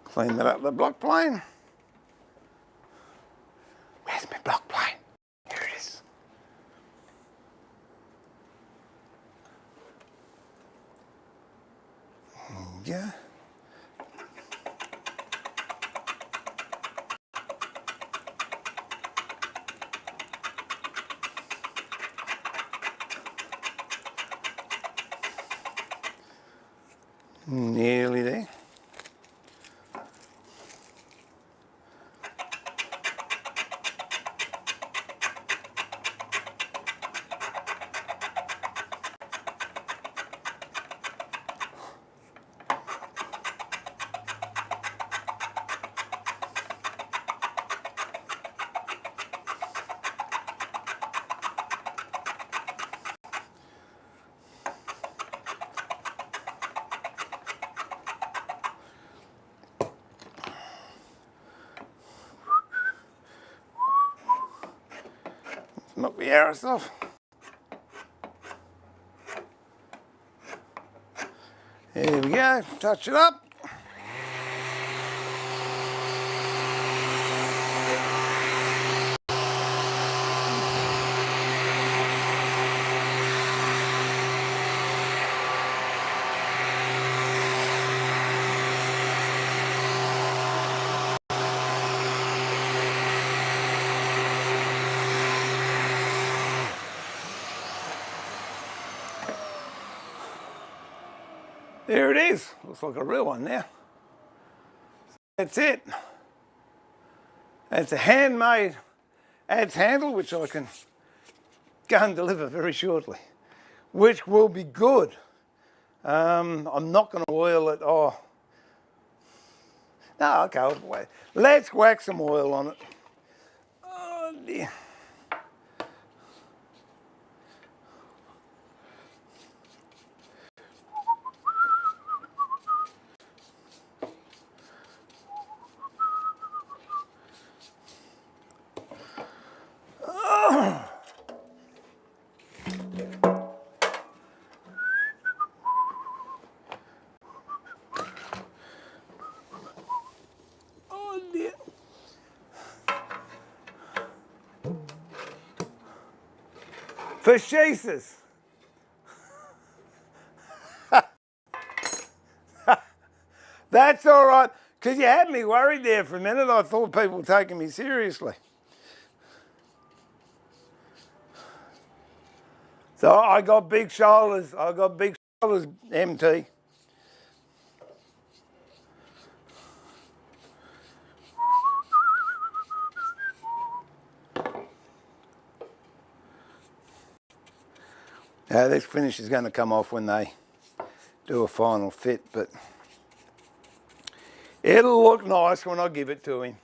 Clean that up the block plane. Where's my block plane? Here it is. Yeah. Nearly there. Knock the arrows off. There we go, touch it up. There it is. Looks like a real one now. That's it. It's a handmade adze handle, which I can go and deliver very shortly, which will be good. I'm not going to oil it No, okay, let's whack some oil on it. Oh dear. Oh dear. For Jesus. That's all right, because you had me worried there for a minute. I thought people were taking me seriously. So I got big shoulders. I got big shoulders, MT. This finish is going to come off when they do a final fit, but it'll look nice when I give it to him.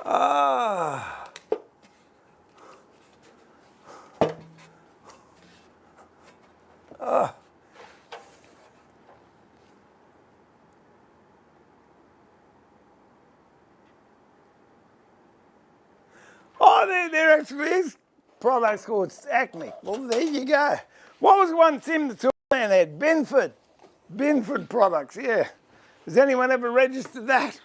Ah. Oh, there actually is products called Acme. Well, there you go. What was the one Tim the Tool Man had? Binford. Binford products, yeah. Has anyone ever registered that?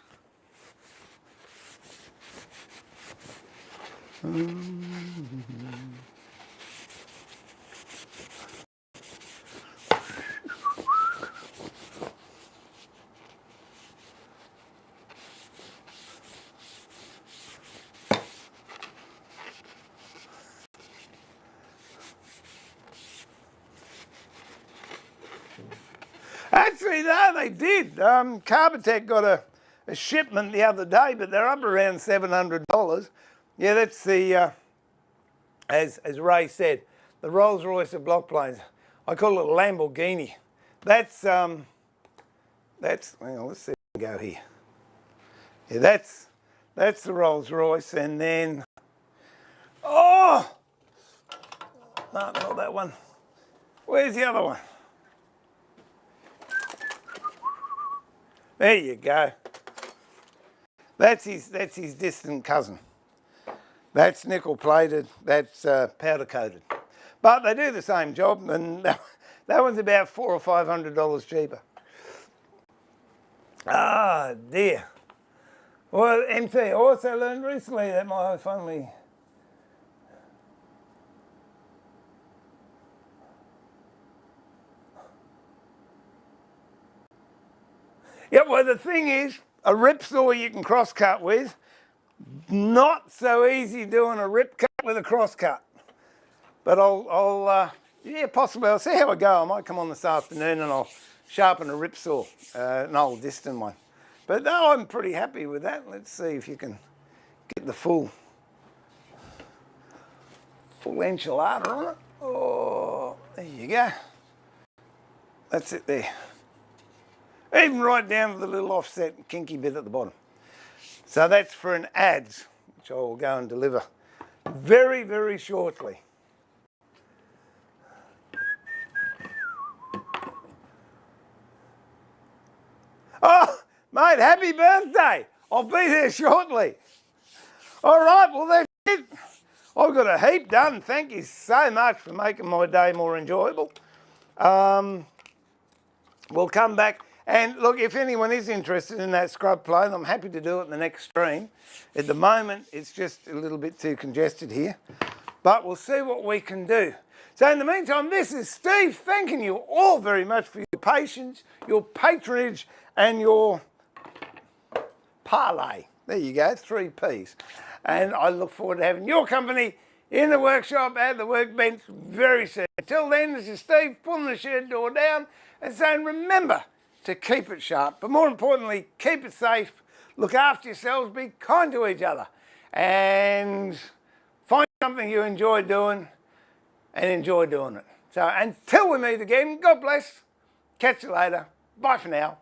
Actually, no, they did. Carbotech got a shipment the other day, but they're up around $700. Yeah, that's the, as Ray said, the Rolls Royce of block planes. I call it a Lamborghini. That's hang on, let's see if we can go here. Yeah, that's the Rolls Royce, and then, oh, no, not that one. Where's the other one? There you go. That's his distant cousin. That's nickel plated, that's powder coated. But they do the same job, and that one's about $400 or $500 cheaper. Ah, dear. Well, MT, I also learned recently that my only... Yeah, well, the thing is, a rip saw you can cross cut with. Not so easy doing a rip cut with a cross cut. But yeah, possibly. I'll see how I go. I might come on this afternoon and I'll sharpen a rip saw, an old distant one. But no, I'm pretty happy with that. Let's see if you can get the full enchilada on it. Oh, there you go. That's it there. Even right down to the little offset kinky bit at the bottom. So that's for an ads, which I will go and deliver very, very shortly. Oh, mate, happy birthday. I'll be there shortly. All right, well, that's it. I've got a heap done. Thank you so much for making my day more enjoyable. We'll come back. And look, if anyone is interested in that scrub plane, I'm happy to do it in the next stream. At the moment, it's just a little bit too congested here. But we'll see what we can do. So in the meantime, this is Steve thanking you all very much for your patience, your patronage, and your parlay. There you go, 3 Ps. And I look forward to having your company in the workshop, at the workbench very soon. Until then, this is Steve pulling the shed door down and saying remember to keep it sharp, but more importantly, keep it safe, look after yourselves, be kind to each other, and find something you enjoy doing and enjoy doing it. So until we meet again, God bless, catch you later, bye for now.